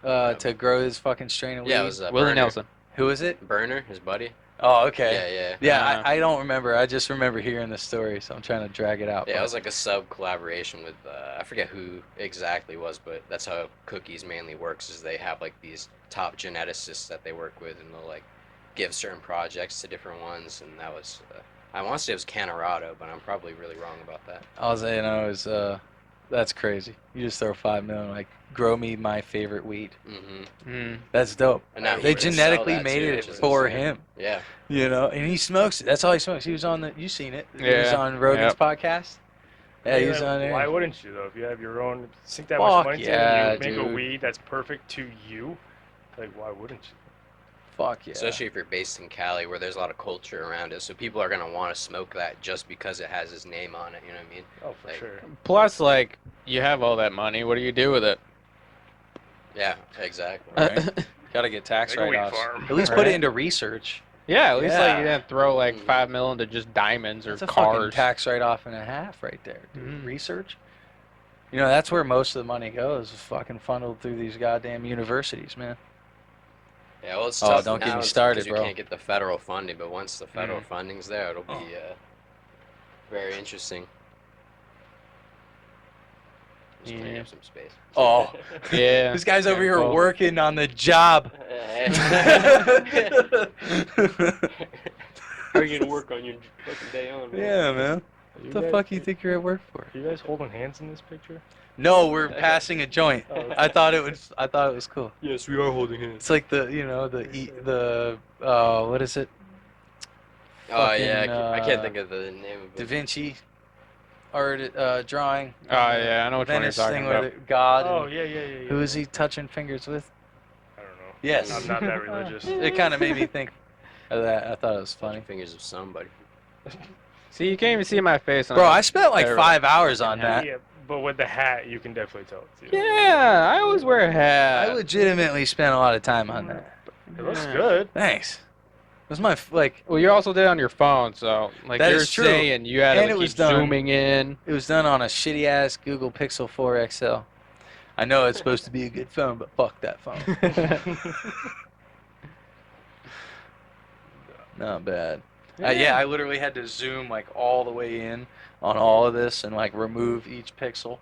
Speaker 2: to grow his fucking strain of weed?
Speaker 5: Yeah, it was
Speaker 3: Willie
Speaker 5: Burner.
Speaker 3: Nelson.
Speaker 2: Who is it?
Speaker 5: Burner, his buddy.
Speaker 2: Oh, okay.
Speaker 5: Yeah.
Speaker 2: Yeah, I don't remember. I just remember hearing the story, so I'm trying to drag it out.
Speaker 5: Yeah, it
Speaker 2: but-
Speaker 5: was like a sub collaboration with I forget who exactly it was, but that's how Cookies mainly works. Is they have like these top geneticists that they work with, and they'll like give certain projects to different ones. And that was I want to say it was Canorado, but I'm probably really wrong about that.
Speaker 2: All I know is that's crazy. You just throw 5 million, like grow me my favorite weed.
Speaker 5: Mm-hmm.
Speaker 3: Mm.
Speaker 2: That's dope.
Speaker 5: And now
Speaker 2: They
Speaker 5: he's gonna
Speaker 2: genetically
Speaker 5: sell that
Speaker 2: made
Speaker 5: too,
Speaker 2: it
Speaker 5: which is
Speaker 2: for
Speaker 5: insane.
Speaker 2: him,
Speaker 5: Yeah.
Speaker 2: and he smokes it. That's all he smokes. He was on you seen it. He was
Speaker 3: Yeah.
Speaker 2: on Rogan's
Speaker 3: Yep.
Speaker 2: podcast. Yeah, he was on there.
Speaker 1: Why wouldn't you though? If you have your own, sink that
Speaker 2: Fuck
Speaker 1: much money into it,
Speaker 2: yeah,
Speaker 1: and you make
Speaker 2: dude.
Speaker 1: a weed that's perfect to you. Like, why wouldn't you?
Speaker 2: Fuck yeah.
Speaker 5: Especially if you're based in Cali, where there's a lot of culture around it, so people are gonna want to smoke that just because it has his name on it. You know what I mean?
Speaker 1: Oh, for
Speaker 5: Like-
Speaker 1: sure.
Speaker 3: Plus, like, you have all that money. What do you do with it?
Speaker 5: Yeah, exactly.
Speaker 2: Right. Gotta get tax
Speaker 1: Make a weed
Speaker 2: write-offs.
Speaker 1: farm.
Speaker 2: At least put
Speaker 3: Right.
Speaker 2: it into research.
Speaker 3: Yeah, at least like
Speaker 2: Yeah.
Speaker 3: you didn't throw like
Speaker 5: Mm.
Speaker 3: 5 mil into just diamonds or
Speaker 2: That's a fucking
Speaker 3: cars.
Speaker 2: tax write-off and a half right there, dude.
Speaker 3: Mhm.
Speaker 2: Research. That's where most of the money goes. Is fucking funneled through these goddamn universities, man.
Speaker 5: Yeah, well, it's
Speaker 2: Oh,
Speaker 5: tough
Speaker 2: don't get
Speaker 5: now
Speaker 2: me
Speaker 5: because
Speaker 2: started,
Speaker 5: you
Speaker 2: bro.
Speaker 5: can't get the federal funding, but once the federal funding's there, it'll be
Speaker 2: Oh.
Speaker 5: very interesting. Just cleaning
Speaker 3: Yeah.
Speaker 5: up some space.
Speaker 2: Oh.
Speaker 3: Yeah.
Speaker 2: This guy's over here
Speaker 3: Careful.
Speaker 2: working on the job.
Speaker 5: How are you gonna work on your fucking day on? man?
Speaker 2: Yeah, man.
Speaker 1: Are
Speaker 2: What the fuck you think you're at work for?
Speaker 1: Are you guys holding hands in this picture?
Speaker 2: No, we're passing a joint.
Speaker 1: Oh, okay.
Speaker 2: I thought it was cool.
Speaker 5: Yes, we are holding hands.
Speaker 2: It's like what is it?
Speaker 5: Oh yeah, I
Speaker 2: Fucking,
Speaker 5: can't think of the name of
Speaker 2: Da
Speaker 5: it.
Speaker 2: Vinci art drawing.
Speaker 3: Oh yeah, I know which one you're
Speaker 2: Venice
Speaker 3: talking
Speaker 2: thing
Speaker 3: about.
Speaker 2: with God.
Speaker 1: Oh,
Speaker 2: and
Speaker 1: yeah.
Speaker 2: who is he touching fingers with?
Speaker 1: I don't know.
Speaker 2: Yes.
Speaker 1: I'm not that religious.
Speaker 2: It kind of made me think of that. I thought it was funny.
Speaker 5: Fingers of somebody.
Speaker 3: See, you can't even see my face. On
Speaker 2: Bro,
Speaker 3: it.
Speaker 2: I spent like
Speaker 3: There.
Speaker 2: 5 hours on that.
Speaker 1: Yeah, but with the hat, you can definitely tell it's you.
Speaker 3: Yeah, I always wear a hat.
Speaker 2: I legitimately spent a lot of time on that.
Speaker 1: It looks
Speaker 3: Yeah.
Speaker 1: good.
Speaker 2: Thanks. It was my like.
Speaker 3: Well, you also did it on your phone, so like
Speaker 2: That
Speaker 3: you're
Speaker 2: is true.
Speaker 3: saying you had to
Speaker 2: And
Speaker 3: like,
Speaker 2: it was
Speaker 3: keep
Speaker 2: done.
Speaker 3: zooming in.
Speaker 2: It was done on a shitty ass Google Pixel 4 XL. I know it's supposed to be a good phone, but fuck that phone. Not bad. Yeah, I literally had to zoom like all the way in on all of this and like remove each pixel.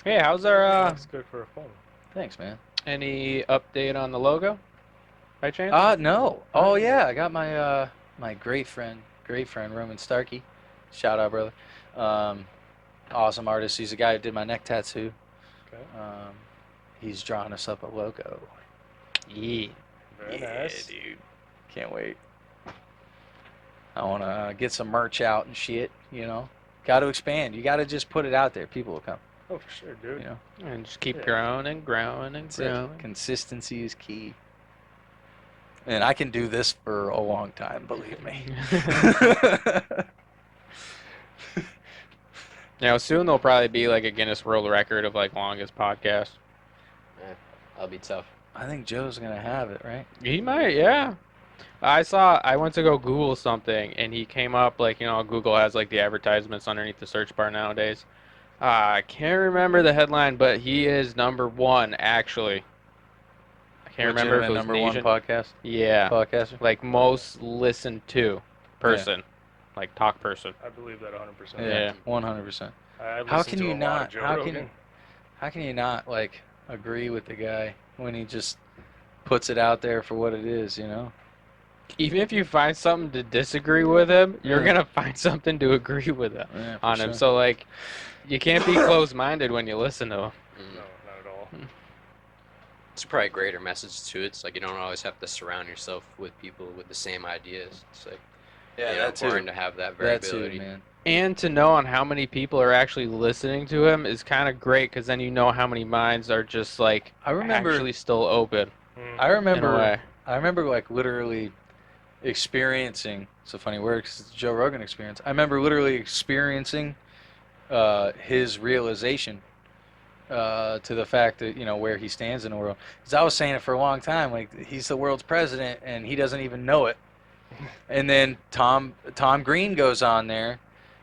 Speaker 3: Hey, how's our
Speaker 1: Looks good for a phone.
Speaker 2: Thanks, man.
Speaker 3: any update on the logo? By chance?
Speaker 2: No. Oh yeah, I got my my great friend Roman Starkey. Shout out, brother. Awesome artist. He's the guy who did my neck tattoo.
Speaker 1: Okay.
Speaker 2: He's drawing us up a logo.
Speaker 3: Yeah.
Speaker 1: Very
Speaker 2: Yeah,
Speaker 1: nice.
Speaker 2: dude. Can't wait. I want to get some merch out and shit, Got to expand. You got to just put it out there. People will come.
Speaker 1: Oh, for sure, dude.
Speaker 2: You know,
Speaker 3: And just keep
Speaker 1: Yeah.
Speaker 3: growing and growing and
Speaker 2: That's it.
Speaker 3: growing.
Speaker 2: Consistency is key. And I can do this for a long time, believe me.
Speaker 3: Soon there'll probably be like a Guinness World Record of like longest podcast.
Speaker 5: That'll be tough.
Speaker 2: I think Joe's gonna have it, right?
Speaker 3: He might, yeah. I went to go Google something and he came up like, Google has like the advertisements underneath the search bar nowadays. I can't remember the headline, but he is number one actually. I can't remember if it was
Speaker 2: number one
Speaker 3: nation.
Speaker 2: podcast.
Speaker 3: Yeah,
Speaker 2: Podcaster.
Speaker 3: like most listened to person, like talk person.
Speaker 1: I believe that 100%.
Speaker 3: Yeah.
Speaker 2: 100%.
Speaker 1: I
Speaker 2: How
Speaker 1: listen
Speaker 2: can
Speaker 1: to
Speaker 2: you
Speaker 1: a lot
Speaker 2: not?
Speaker 1: of Joe
Speaker 2: How
Speaker 1: Rogan.
Speaker 2: can you not like agree with the guy when he just puts it out there for what it is? You know.
Speaker 3: Even if you find something to disagree with him, you're
Speaker 2: Yeah.
Speaker 3: gonna find something to agree with him
Speaker 2: Yeah, for
Speaker 3: on him.
Speaker 2: sure.
Speaker 3: So like, you can't be closed-minded when you listen to him.
Speaker 5: Mm.
Speaker 1: No, not at all.
Speaker 5: It's probably a greater message too. It's like you don't always have to surround yourself with people with the same ideas. It's like important to have that
Speaker 2: That too,
Speaker 5: variability.
Speaker 2: man.
Speaker 3: And to know on how many people are actually listening to him is kind of great because then you know how many minds are just like
Speaker 2: I remember.
Speaker 3: actually still open
Speaker 1: Mm.
Speaker 2: I
Speaker 3: in a
Speaker 2: remember.
Speaker 3: way.
Speaker 2: I remember like literally experiencing. It's a funny word because it's a Joe Rogan experience. I remember literally experiencing his realization to the fact that where he stands in the world. Because I was saying it for a long time, like he's the world's president and he doesn't even know it. And then Tom Green goes on there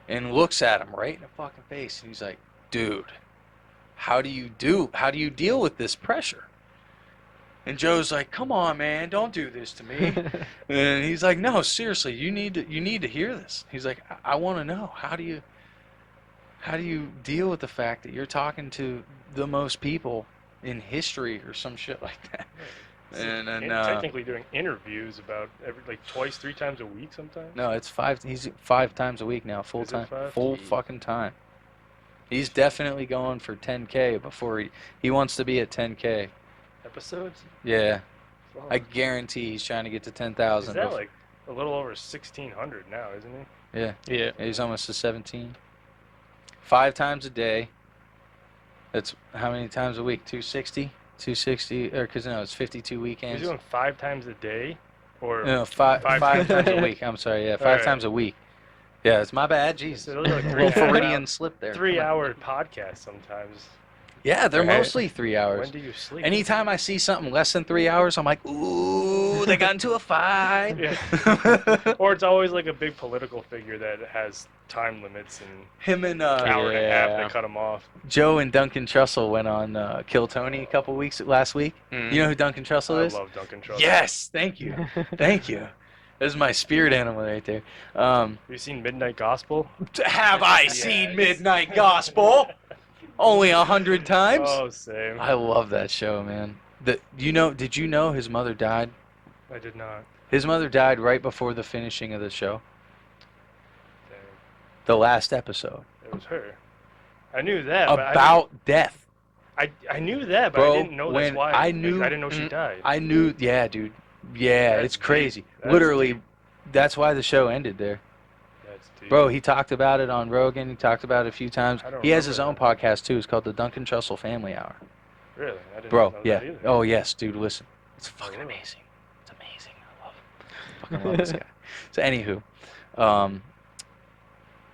Speaker 2: and looks at him right in the fucking face, and he's like, "Dude, how do you deal with this pressure?" And Joe's like, "Come on, man, don't do this to me." And he's like, "No, seriously, you need to hear this." He's like, I want to know, how do you deal with the fact that you're talking to the most people in history or some shit like that? And
Speaker 1: technically doing interviews about twice, 3 times a week sometimes.
Speaker 2: no, it's 5. He's 5 times a week now, full
Speaker 1: Is it
Speaker 2: time,
Speaker 1: 5?
Speaker 2: full
Speaker 5: Jeez.
Speaker 2: fucking time. He's definitely going for 10K before he wants to be at 10K.
Speaker 1: Episodes?
Speaker 2: Yeah,
Speaker 1: Fuck.
Speaker 2: I guarantee he's trying to get to
Speaker 1: Is
Speaker 2: 10,000.
Speaker 1: that like a little over 1,600 now, isn't he?
Speaker 2: Yeah.
Speaker 3: Yeah.
Speaker 2: He's almost to 17. 5 times a day. That's how many times a week? 260? 260, or because no, it's 52
Speaker 1: He's
Speaker 2: weekends.
Speaker 1: doing 5 times a day, or
Speaker 2: No, five
Speaker 1: Five-
Speaker 2: times a week. I'm sorry, yeah, 5
Speaker 1: Alright.
Speaker 2: times a week. Yeah, it's my bad. Jeez,
Speaker 1: So those are like
Speaker 2: a
Speaker 1: 3
Speaker 2: little
Speaker 1: hours.
Speaker 2: Freudian slip there.
Speaker 1: 3-hour podcasts sometimes.
Speaker 2: Yeah, they're
Speaker 3: Right.
Speaker 2: mostly 3 hours.
Speaker 1: When do you sleep?
Speaker 2: Anytime I see something less than 3 hours, I'm like, ooh, they got into a fight.
Speaker 1: Yeah. Or it's always like a big political figure that has time limits and
Speaker 2: Him and
Speaker 1: hour and a half
Speaker 3: Yeah.
Speaker 1: they cut him off.
Speaker 2: Joe and Duncan Trussell went on Kill Tony a couple weeks last week.
Speaker 3: Mm.
Speaker 2: You know who Duncan Trussell
Speaker 1: I
Speaker 2: is?
Speaker 1: love Duncan Trussell.
Speaker 2: Yes, thank you. Thank you. This is my spirit animal right there.
Speaker 1: Have you seen Midnight Gospel?
Speaker 2: Have I
Speaker 1: Yes.
Speaker 2: seen Midnight Gospel? Only 100 times?
Speaker 1: Oh, same.
Speaker 2: I love that show, man. Did you know his mother died?
Speaker 1: I did not.
Speaker 2: His mother died right before the finishing of the show.
Speaker 1: Damn.
Speaker 2: The last episode.
Speaker 1: It was her. I knew that. but
Speaker 2: About death.
Speaker 1: I knew that, but
Speaker 2: Bro,
Speaker 1: I didn't know
Speaker 2: when
Speaker 1: that's why.
Speaker 2: I knew-
Speaker 1: I didn't know she
Speaker 3: Mm.
Speaker 1: died.
Speaker 2: I knew, yeah, dude. Yeah,
Speaker 1: That's
Speaker 2: it's crazy.
Speaker 1: deep. That's
Speaker 2: Literally,
Speaker 1: deep.
Speaker 2: that's why the show ended there.
Speaker 1: That's deep.
Speaker 2: Bro, he talked about it on Rogan. He talked about it a few times.
Speaker 1: I don't
Speaker 2: He has his own
Speaker 1: remember
Speaker 2: podcast too. It's called the Duncan Trussell Family Hour.
Speaker 1: Really? I didn't
Speaker 2: Bro,
Speaker 1: know
Speaker 2: yeah.
Speaker 1: that either.
Speaker 2: Oh yes, dude. Listen, it's fucking
Speaker 1: Oh.
Speaker 2: amazing. It's amazing. I love it. Fucking love this guy. So anywho,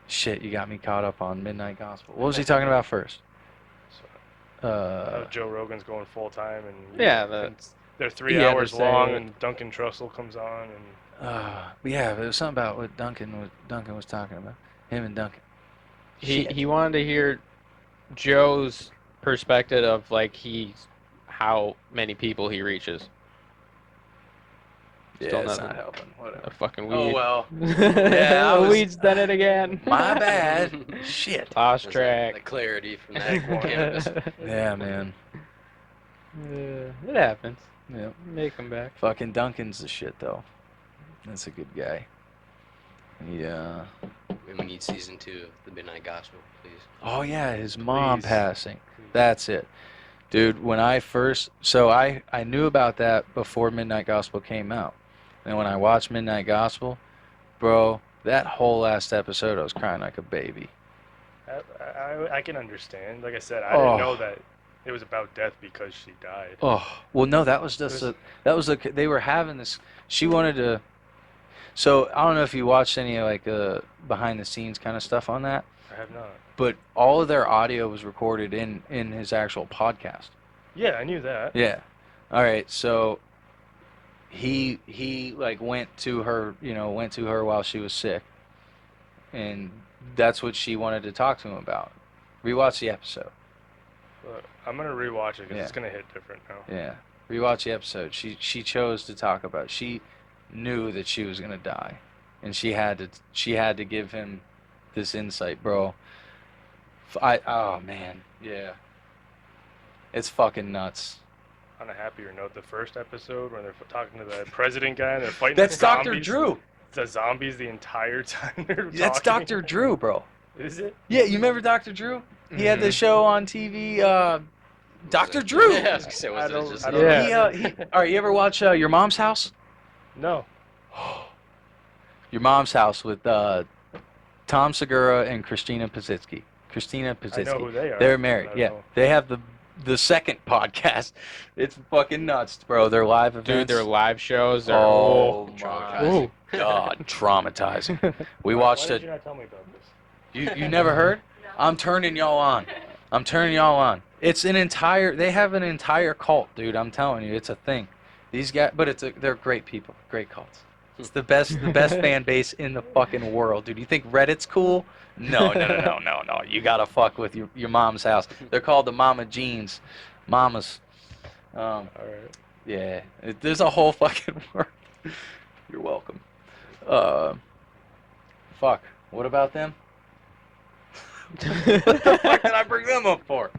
Speaker 2: shit, you got me caught up on Midnight Gospel. What was he talking about first?
Speaker 1: How Joe Rogan's going full time and
Speaker 3: Yeah,
Speaker 1: and they're 3
Speaker 3: he had to
Speaker 1: hours
Speaker 3: say
Speaker 1: long,
Speaker 3: it.
Speaker 1: and Duncan Trussell comes on and
Speaker 2: Yeah, but it was something about what Duncan was talking about. Him and Duncan. Shit.
Speaker 3: he wanted to hear Joe's perspective of like how many people he reaches.
Speaker 2: Yeah,
Speaker 3: Still
Speaker 2: it's
Speaker 3: nothing.
Speaker 2: not helping. Whatever.
Speaker 3: A fucking weed.
Speaker 2: Oh well.
Speaker 3: Yeah,
Speaker 2: I was-
Speaker 3: weed's done it again.
Speaker 2: My bad. Shit.
Speaker 3: Lost
Speaker 5: There's
Speaker 3: track.
Speaker 5: The clarity from that cannabis.
Speaker 2: Yeah, man.
Speaker 3: It happens.
Speaker 2: Yeah.
Speaker 3: Make them back.
Speaker 2: Fucking Duncan's the shit though. That's a good guy. Yeah.
Speaker 5: We need season 2 of the Midnight Gospel, please.
Speaker 2: Oh yeah, his mom
Speaker 1: Please.
Speaker 2: passing. That's it. Dude, when I first I knew about that before Midnight Gospel came out. And when I watched Midnight Gospel, bro, that whole last episode I was crying like a baby.
Speaker 1: I can understand. Like I said, I didn't know
Speaker 2: Oh.
Speaker 1: that it was about death because she died.
Speaker 2: Oh, well, no, that was just they were having this. She wanted to. So I don't know if you watched any like behind the scenes kind of stuff on that,
Speaker 1: I have not.
Speaker 2: but all of their audio was recorded in his actual podcast.
Speaker 1: Yeah, I knew that.
Speaker 2: Yeah. All right. So he like went to her while she was sick, and that's what she wanted to talk to him about. Rewatch the episode.
Speaker 1: But I'm gonna rewatch it because
Speaker 2: Yeah.
Speaker 1: it's gonna hit different now.
Speaker 2: Yeah. Rewatch the episode. She chose to talk about. She knew that she was gonna die, and she had to give him this insight, bro. Oh man, yeah. It's fucking nuts.
Speaker 1: On a happier note, the first episode when they're talking to the president guy, and they're fighting
Speaker 2: That's
Speaker 1: the
Speaker 2: Dr.
Speaker 1: zombies.
Speaker 2: Drew.
Speaker 1: The zombies the entire time they're
Speaker 2: That's
Speaker 1: talking.
Speaker 2: Dr. Drew, bro.
Speaker 1: Is it?
Speaker 2: Yeah, you remember Dr. Drew? He had the show on TV. Dr. Drew.
Speaker 5: Yeah, I was gonna say, was
Speaker 1: I
Speaker 5: it
Speaker 1: don't-
Speaker 5: just
Speaker 1: I don't
Speaker 3: Yeah.
Speaker 2: All right, you ever watch Your Mom's House?
Speaker 1: No.
Speaker 2: Your Mom's House with Tom Segura and Christina Pazitsky. Christina
Speaker 1: I know
Speaker 2: Pazitsky.
Speaker 1: who they are.
Speaker 2: They're married.
Speaker 1: I don't
Speaker 2: Yeah,
Speaker 1: know.
Speaker 2: they have the second podcast. It's fucking nuts, bro. They're live events.
Speaker 3: Dude, their live shows are.
Speaker 2: Oh my
Speaker 5: Traumatizing.
Speaker 2: God, traumatizing. We
Speaker 1: Why
Speaker 2: watched
Speaker 1: did
Speaker 2: it.
Speaker 1: you not tell me about this?
Speaker 2: You never heard?
Speaker 6: No.
Speaker 2: I'm turning y'all on. I'm turning y'all on. It's an entire. They have an entire cult, dude. I'm telling you, it's a thing. These guys, but they're great people, great cults. It's the best fan base in the fucking world, dude. You think Reddit's cool? No. You gotta fuck with your mom's house. They're called the Mama Jeans, Mamas.
Speaker 1: All right.
Speaker 2: Yeah, there's a whole fucking world. You're welcome. Fuck. What about them? What the fuck did I bring them up for?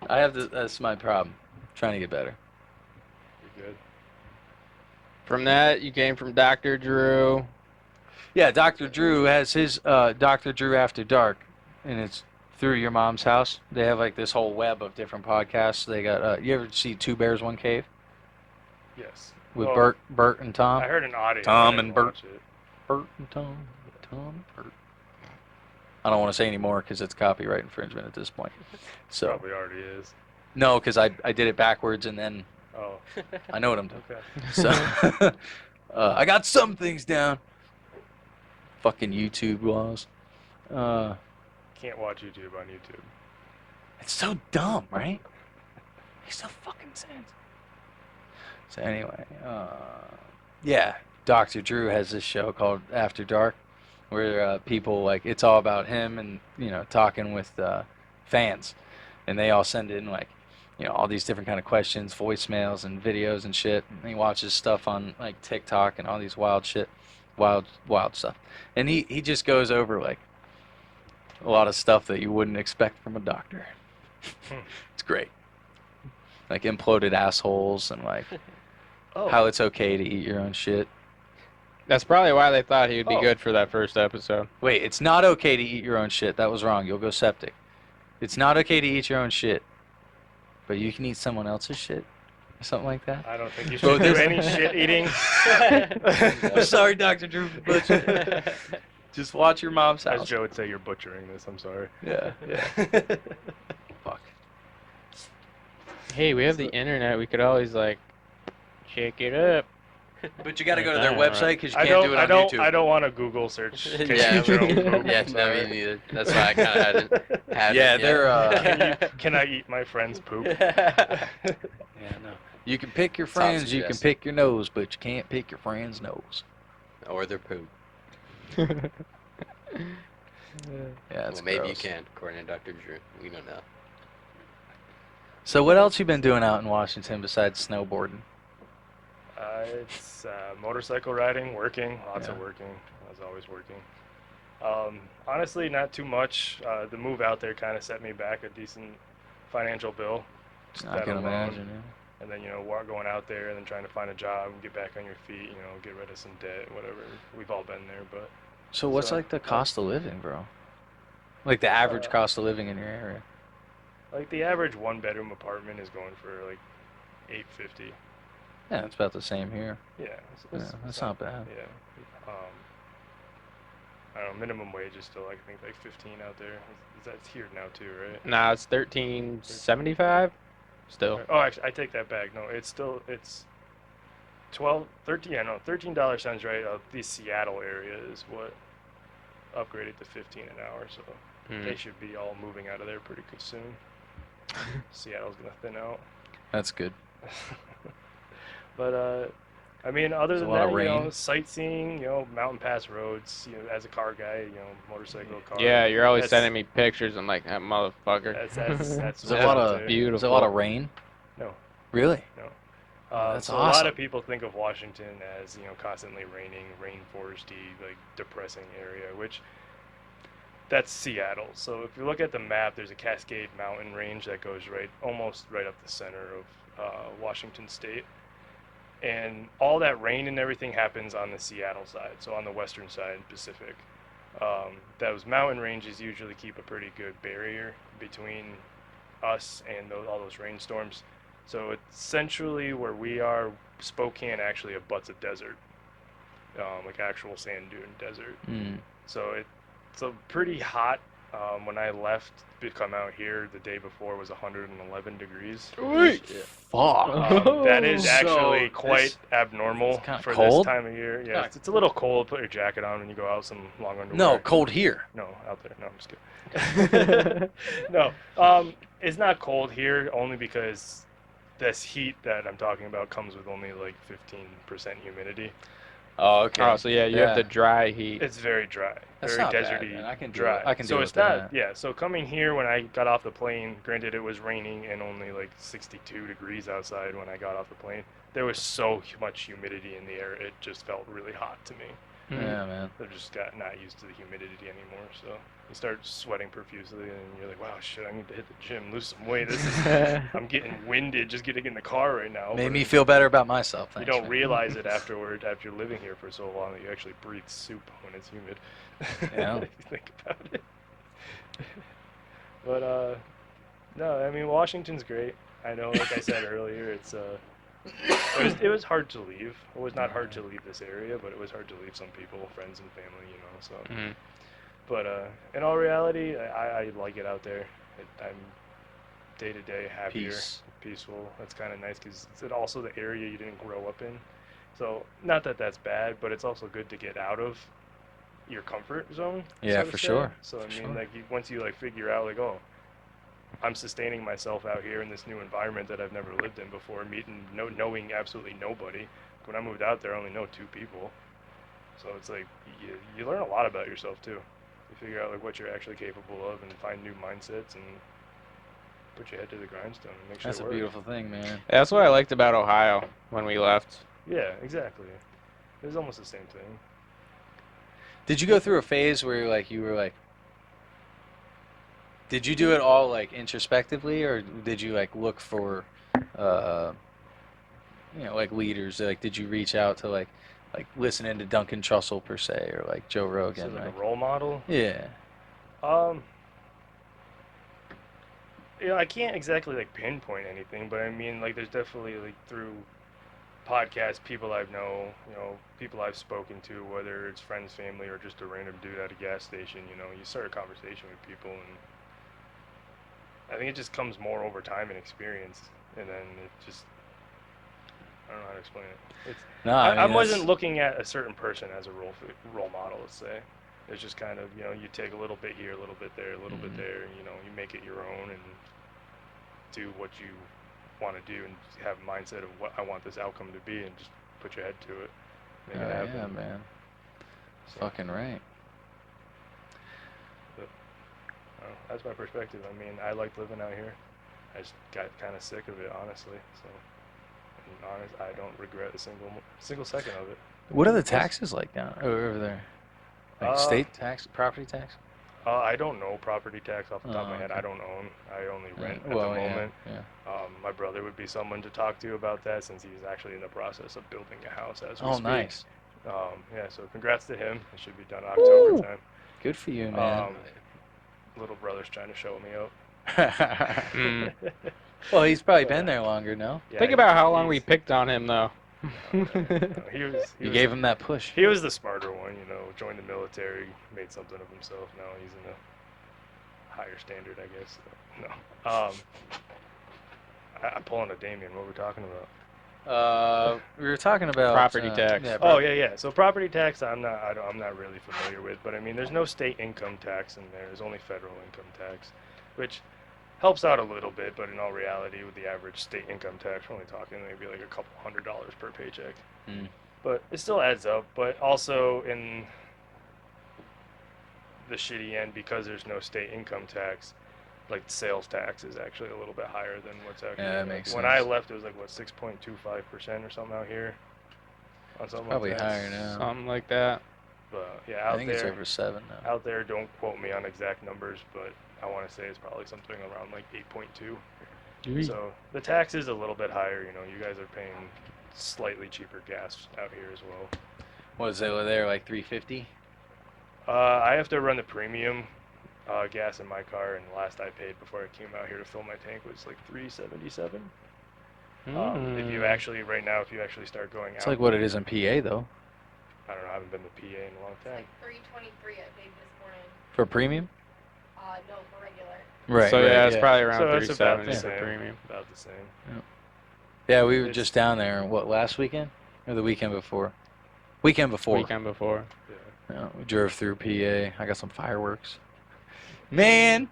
Speaker 2: I have this. That's my problem. Trying to get better.
Speaker 1: You're good.
Speaker 3: From that, you came from Dr. Drew.
Speaker 2: Yeah, Dr. Drew has his Dr. Drew After Dark, and it's through your mom's house. They have like this whole web of different podcasts. They got. You ever see Two Bears One Cave
Speaker 1: Yes.
Speaker 2: with
Speaker 1: Well,
Speaker 2: Bert and Tom?
Speaker 1: I heard an audio.
Speaker 2: Tom
Speaker 1: I didn't
Speaker 2: and Bert.
Speaker 1: watch it.
Speaker 2: Bert and Tom and Bert. I don't want to say any more because it's copyright infringement at this point. So
Speaker 1: Probably already is.
Speaker 2: no, because I did it backwards and then
Speaker 1: Oh,
Speaker 2: I know what I'm doing.
Speaker 1: okay.
Speaker 2: So I got some things down. Fucking YouTube laws.
Speaker 1: Can't watch YouTube on YouTube.
Speaker 2: It's so dumb, right? Makes no fucking sense. So anyway, yeah, Dr. Drew has this show called After Dark, where people like it's all about him and talking with fans, and they all send in like all these different kind of questions, voicemails and videos and shit. And he watches stuff on like TikTok and all these wild shit, wild stuff, and he just goes over like a lot of stuff that you wouldn't expect from a doctor. It's great. Like imploded assholes and like how it's okay to eat your own shit.
Speaker 3: That's probably why they thought he would be
Speaker 1: Oh.
Speaker 3: good for that first episode.
Speaker 2: Wait, it's not okay to eat your own shit. That was wrong. You'll go septic. It's not okay to eat your own shit, but you can eat someone else's shit or something like that.
Speaker 1: I don't think you
Speaker 2: Bro,
Speaker 1: should do
Speaker 2: this-
Speaker 1: any shit eating.
Speaker 2: I'm sorry, Dr. Drew, for butchering. Just watch your mom's
Speaker 1: As
Speaker 2: house.
Speaker 1: Joe would say, you're butchering this. I'm sorry.
Speaker 2: Yeah. Fuck.
Speaker 3: Hey, we have the internet. We could always like check it up.
Speaker 2: But you got to go to their
Speaker 3: Right.
Speaker 2: website because you
Speaker 1: I
Speaker 2: can't
Speaker 1: don't.
Speaker 2: do it
Speaker 1: I
Speaker 2: on
Speaker 1: don't.
Speaker 2: YouTube.
Speaker 1: I don't want to Google search. Can you
Speaker 5: Yeah,
Speaker 1: use your own poop?
Speaker 5: yeah,
Speaker 1: I'm
Speaker 5: no,
Speaker 1: sorry.
Speaker 5: me neither. That's why I kind of had
Speaker 2: Yeah,
Speaker 5: it.
Speaker 2: they're,
Speaker 1: Can I eat my friend's poop?
Speaker 2: Yeah, no. You can pick your
Speaker 5: Sounds
Speaker 2: friends, you can
Speaker 5: suggestive.
Speaker 2: pick your nose, but you can't pick your friend's nose.
Speaker 5: or their poop.
Speaker 2: Yeah, that's
Speaker 5: Well, maybe you
Speaker 2: gross.
Speaker 5: can, according to Dr. Drew. We don't know.
Speaker 2: So what else you been doing out in Washington besides snowboarding?
Speaker 1: It's motorcycle riding, working, lots of
Speaker 2: Yeah.
Speaker 1: working. I was always working. Honestly, not too much. The move out there kind of set me back a decent financial bill. Just
Speaker 2: I
Speaker 1: that
Speaker 2: can
Speaker 1: alone.
Speaker 2: imagine.
Speaker 1: And then, going out there and then trying to find a job and get back on your feet, get rid of some debt, whatever. We've all been there, but
Speaker 2: So what's
Speaker 1: So,
Speaker 2: like the cost of living, bro? Like the average cost of living in your area?
Speaker 1: like the average one-bedroom apartment is going for like $850.
Speaker 2: Yeah, it's about the same here.
Speaker 1: Yeah,
Speaker 2: Yeah, that's not bad.
Speaker 1: Yeah. I don't know, minimum wage is still, I think, like 15 out there. That's here now too, right?
Speaker 3: Nah, it's 13.75. Still.
Speaker 1: Oh, actually, I take that back. No, it's 12, 13. Yeah, no, $13 sounds right. The Seattle area is what upgraded to 15 an hour, so they should be all moving out of there pretty soon. Seattle's gonna thin out.
Speaker 2: That's good.
Speaker 1: But I mean, other
Speaker 2: There's a
Speaker 1: than
Speaker 2: lot
Speaker 1: that,
Speaker 2: of
Speaker 1: you know,
Speaker 2: rain.
Speaker 1: sightseeing, you know, mountain pass roads, you know, as a car guy, you know, motorcycle, car.
Speaker 3: Yeah, you're always
Speaker 1: that's-
Speaker 3: sending me pictures. I'm like, that motherfucker.
Speaker 1: That's
Speaker 2: Is there
Speaker 1: what's
Speaker 2: a lot
Speaker 1: out
Speaker 2: of
Speaker 1: there.
Speaker 3: beautiful.
Speaker 2: Is there a lot of rain?
Speaker 1: No.
Speaker 2: Really?
Speaker 1: No.
Speaker 2: That's
Speaker 1: so a lot
Speaker 2: awesome.
Speaker 1: of people think of Washington as, you know, constantly raining, rainforesty, like depressing area, which that's Seattle. So if you look at the map, there's a Cascade Mountain range that goes almost right up the center of Washington State. And all that rain and everything happens on the Seattle side, so on the western side, Pacific. Those mountain ranges usually keep a pretty good barrier between us and all those rainstorms. So essentially, where we are, Spokane actually abuts a desert, like actual sand dune desert.
Speaker 2: Mm.
Speaker 1: So it's a pretty hot. When I left to come out here, the day before was 111 degrees.
Speaker 2: Fuck.
Speaker 1: That is
Speaker 2: So
Speaker 1: actually quite
Speaker 2: this-
Speaker 1: abnormal
Speaker 2: it's kinda
Speaker 1: for
Speaker 2: cold?
Speaker 1: this time of year. Yeah,
Speaker 2: Kinda
Speaker 1: it's a little cold. Put your jacket on when you go out. Some long underwear.
Speaker 2: No, cold here.
Speaker 1: No, out there. No, I'm just kidding. No, it's not cold here only because this heat that I'm talking about comes with only like 15% humidity.
Speaker 2: Oh, okay.
Speaker 3: Oh, so yeah, you have the dry heat.
Speaker 1: It's very dry,
Speaker 2: That's
Speaker 1: very
Speaker 2: not bad,
Speaker 1: deserty,
Speaker 2: man. I can do
Speaker 1: dry.
Speaker 2: it. I can
Speaker 1: so
Speaker 2: deal
Speaker 1: it's
Speaker 2: with
Speaker 1: not,
Speaker 2: that.
Speaker 1: yeah. So coming here when I got off the plane, granted it was raining and only like 62 degrees outside when I got off the plane. There was so much humidity in the air, it just felt really hot to me.
Speaker 2: Yeah, man.
Speaker 1: I just got not used to the humidity anymore, so you start sweating profusely, and you're like, "Wow, shit! I need to hit the gym, lose some weight. I'm getting winded just getting in the car right now."
Speaker 2: Made
Speaker 1: But
Speaker 2: me feel better about myself.
Speaker 1: you
Speaker 2: Thanks,
Speaker 1: don't
Speaker 2: man.
Speaker 1: realize it afterward, after living here for so long, that you actually breathe soup when it's humid.
Speaker 2: Yeah.
Speaker 1: If you think about it. But no, I mean Washington's great. I know, like I said earlier, it was hard to leave. It was not hard to leave this area, but it was hard to leave some people, friends and family, you know. So, but in all reality, I like it out there. I'm day to day happier, peaceful. That's kind of nice because it's also the area you didn't grow up in. So not that that's bad, but it's also good to get out of your comfort zone.
Speaker 2: Yeah,
Speaker 1: so to
Speaker 2: for
Speaker 1: say.
Speaker 2: sure.
Speaker 1: So I
Speaker 2: For
Speaker 1: mean,
Speaker 2: sure.
Speaker 1: like once you like figure out like, oh, I'm sustaining myself out here in this new environment that I've never lived in before, knowing absolutely nobody. When I moved out there, I only know 2 people. So it's like you learn a lot about yourself too. You figure out like what you're actually capable of and find new mindsets and put your head to the grindstone and make sure
Speaker 2: That's
Speaker 1: it
Speaker 2: a
Speaker 1: works.
Speaker 2: beautiful thing, man.
Speaker 3: That's what I liked about Ohio when we left.
Speaker 1: Yeah, exactly. It was almost the same thing.
Speaker 2: Did you go through a phase where did you do it all like introspectively, or did you like look for, like leaders? Like, did you reach out to like listening to Duncan Trussell per se, or like Joe
Speaker 1: So
Speaker 2: Rogan?
Speaker 1: like
Speaker 2: Like,
Speaker 1: a role model.
Speaker 2: yeah.
Speaker 1: I can't exactly like pinpoint anything, but I mean like there's definitely like through podcasts, people I know, people I've spoken to, whether it's friends, family, or just a random dude at a gas station, you start a conversation with people, and I think it just comes more over time and experience, and then it just, I don't know how to explain it. It's,
Speaker 2: No,
Speaker 1: I
Speaker 2: mean,
Speaker 1: wasn't
Speaker 2: that's-
Speaker 1: looking at a certain person as a role model, let's say. It's just kind of, you take a little bit here, a little bit there, a little bit there, you make it your own and do what you want to do and have a mindset of what I want this outcome to be and just put your head to it. Make it happen.
Speaker 2: Yeah, man.
Speaker 1: So,
Speaker 2: Fucking right.
Speaker 1: that's my perspective. I mean, I liked living out here. I just got kind of sick of it, honestly. So, I don't regret a single second of it.
Speaker 2: What are the taxes like down over there? Like state tax, property tax?
Speaker 1: I don't know property tax off the top of my head.
Speaker 2: Okay.
Speaker 1: I don't own. I only rent at
Speaker 2: Well,
Speaker 1: the
Speaker 2: yeah,
Speaker 1: moment.
Speaker 2: yeah.
Speaker 1: My brother would be someone to talk to about that since he's actually in the process of building a house as we
Speaker 2: Oh,
Speaker 1: speak.
Speaker 2: nice.
Speaker 1: Yeah, so congrats to him. It should be done October
Speaker 2: Woo!
Speaker 1: time.
Speaker 2: Good for you, man.
Speaker 1: Little brother's trying to show me up.
Speaker 3: Mm.
Speaker 2: Well, he's probably been there longer, no?
Speaker 1: Yeah,
Speaker 3: Think about how long we
Speaker 1: he's-
Speaker 3: picked on him, though.
Speaker 1: He was.
Speaker 2: You gave him that push.
Speaker 1: He was the smarter one, joined the military, made something of himself. Now he's in a higher standard, I guess. No. I'm pulling a Damien. What were we talking about?
Speaker 2: We were talking about
Speaker 3: Property tax.
Speaker 2: Yeah,
Speaker 1: Oh yeah. So property tax, I'm not really familiar with, but I mean, there's no state income tax in there. There's only federal income tax, which helps out a little bit, but in all reality, with the average state income tax, we're only talking maybe like a couple $100 per paycheck.
Speaker 2: Mm.
Speaker 1: But it still adds up. But also in the shitty end, because there's no state income tax, like sales tax is actually a little bit higher than what's actually.
Speaker 2: Yeah, that makes
Speaker 1: when
Speaker 2: sense.
Speaker 1: I left, it was like what 6.25% or something out here. On something
Speaker 2: Probably
Speaker 1: like that.
Speaker 2: higher now.
Speaker 3: Something like that.
Speaker 1: But yeah,
Speaker 2: I
Speaker 1: out
Speaker 2: think
Speaker 1: there,
Speaker 2: it's over 7 now.
Speaker 1: out there, don't quote me on exact numbers, but I want to say it's probably something around like 8.2. So the tax is a little bit higher. You guys are paying slightly cheaper gas out here as well.
Speaker 2: What is it over there, like 350?
Speaker 1: I have to run the premium gas in my car, and the last I paid before I came out here to fill my tank was like $3.77. If you actually start going
Speaker 2: It's
Speaker 1: out,
Speaker 2: like what it is in PA, though.
Speaker 1: I don't know, I haven't been to PA in a long
Speaker 6: It's
Speaker 1: time.
Speaker 6: like $3.23 I paid this morning.
Speaker 2: For premium?
Speaker 6: No, for regular.
Speaker 2: Right.
Speaker 3: So
Speaker 2: right,
Speaker 3: yeah, it's probably around
Speaker 1: So it's about
Speaker 3: 370
Speaker 1: the
Speaker 3: for
Speaker 1: same.
Speaker 3: premium.
Speaker 1: About the same.
Speaker 2: Yeah, we were
Speaker 1: It's-
Speaker 2: just down there, last weekend? Or the weekend before? Weekend before.
Speaker 3: Weekend before.
Speaker 1: Yeah.
Speaker 2: Yeah, we drove through PA. I got some fireworks. Man,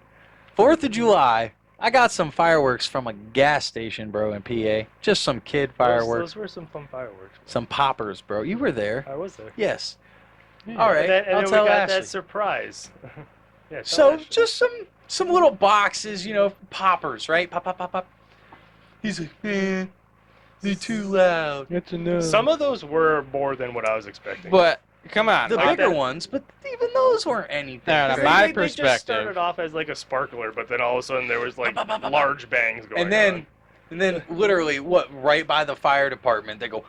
Speaker 2: 4th of July, I got some fireworks from a gas station, bro, in PA. Just some kid fireworks.
Speaker 1: Those were some fun fireworks.
Speaker 2: Some poppers, bro. You were there.
Speaker 1: I was there.
Speaker 2: Yes. All right,
Speaker 1: And
Speaker 2: I'll
Speaker 1: then
Speaker 2: tell
Speaker 1: we got
Speaker 2: Ashley.
Speaker 1: that surprise. Yeah. tell
Speaker 2: So
Speaker 1: Ashley.
Speaker 2: just some little boxes, poppers, right? Pop, pop, pop, pop. He's like, man, they're too loud.
Speaker 3: It's enough.
Speaker 1: Some of those were more than what I was expecting.
Speaker 3: But come on.
Speaker 2: The
Speaker 1: Like
Speaker 2: bigger
Speaker 1: that-
Speaker 2: ones, but even those weren't anything.
Speaker 3: No, no,
Speaker 1: They-
Speaker 3: my
Speaker 1: they just
Speaker 3: perspective.
Speaker 1: started off as like a sparkler, but then all of a sudden there was like large bangs going on.
Speaker 2: And then literally, right by the fire department, they go.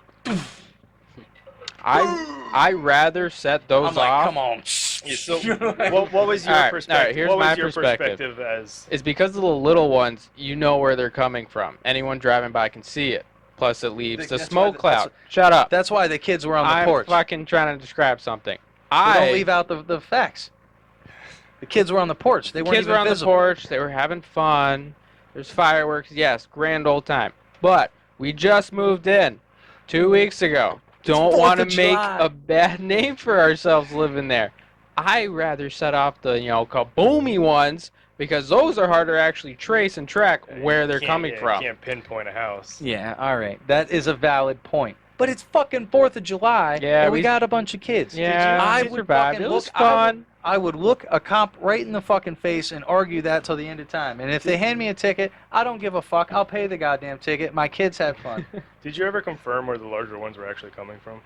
Speaker 3: I rather set those
Speaker 2: I'm like,
Speaker 3: off.
Speaker 2: come on.
Speaker 1: Yeah, so what was your
Speaker 3: All right,
Speaker 1: perspective?
Speaker 3: here's
Speaker 1: what was
Speaker 3: my
Speaker 1: your
Speaker 3: perspective.
Speaker 1: as
Speaker 3: It's because of the little ones, you know where they're coming from. Anyone driving by can see it. Plus, it leaves the
Speaker 2: That's
Speaker 3: smoke
Speaker 2: why
Speaker 3: cloud. Shut up.
Speaker 2: That's why the kids were on the
Speaker 3: I'm
Speaker 2: porch.
Speaker 3: fucking trying to describe something.
Speaker 2: We don't leave out the facts. The kids were on the porch. They weren't
Speaker 3: Kids
Speaker 2: even
Speaker 3: were on
Speaker 2: visible.
Speaker 3: the porch. They were having fun. There's fireworks. Yes, grand old time. But we just moved in 2 weeks ago. Don't
Speaker 2: 4th
Speaker 3: want to
Speaker 2: of
Speaker 3: make
Speaker 2: July.
Speaker 3: a bad name for ourselves living there. I rather set off the kaboomy ones because those are harder to actually trace and track where they're coming from.
Speaker 1: You can't pinpoint a house.
Speaker 2: Yeah, all right. That is a valid point. But it's fucking 4th of July,
Speaker 3: Yeah,
Speaker 2: and we
Speaker 3: we-
Speaker 2: got a bunch of kids.
Speaker 3: Yeah,
Speaker 2: I
Speaker 3: we
Speaker 2: would
Speaker 3: survived.
Speaker 2: fucking
Speaker 3: It was
Speaker 2: look-
Speaker 3: fun.
Speaker 2: I would look a cop right in the fucking face and argue that till the end of time. And if they hand me a ticket, I don't give a fuck. I'll pay the goddamn ticket. My kids have fun.
Speaker 1: Did you ever confirm where the larger ones were actually coming from?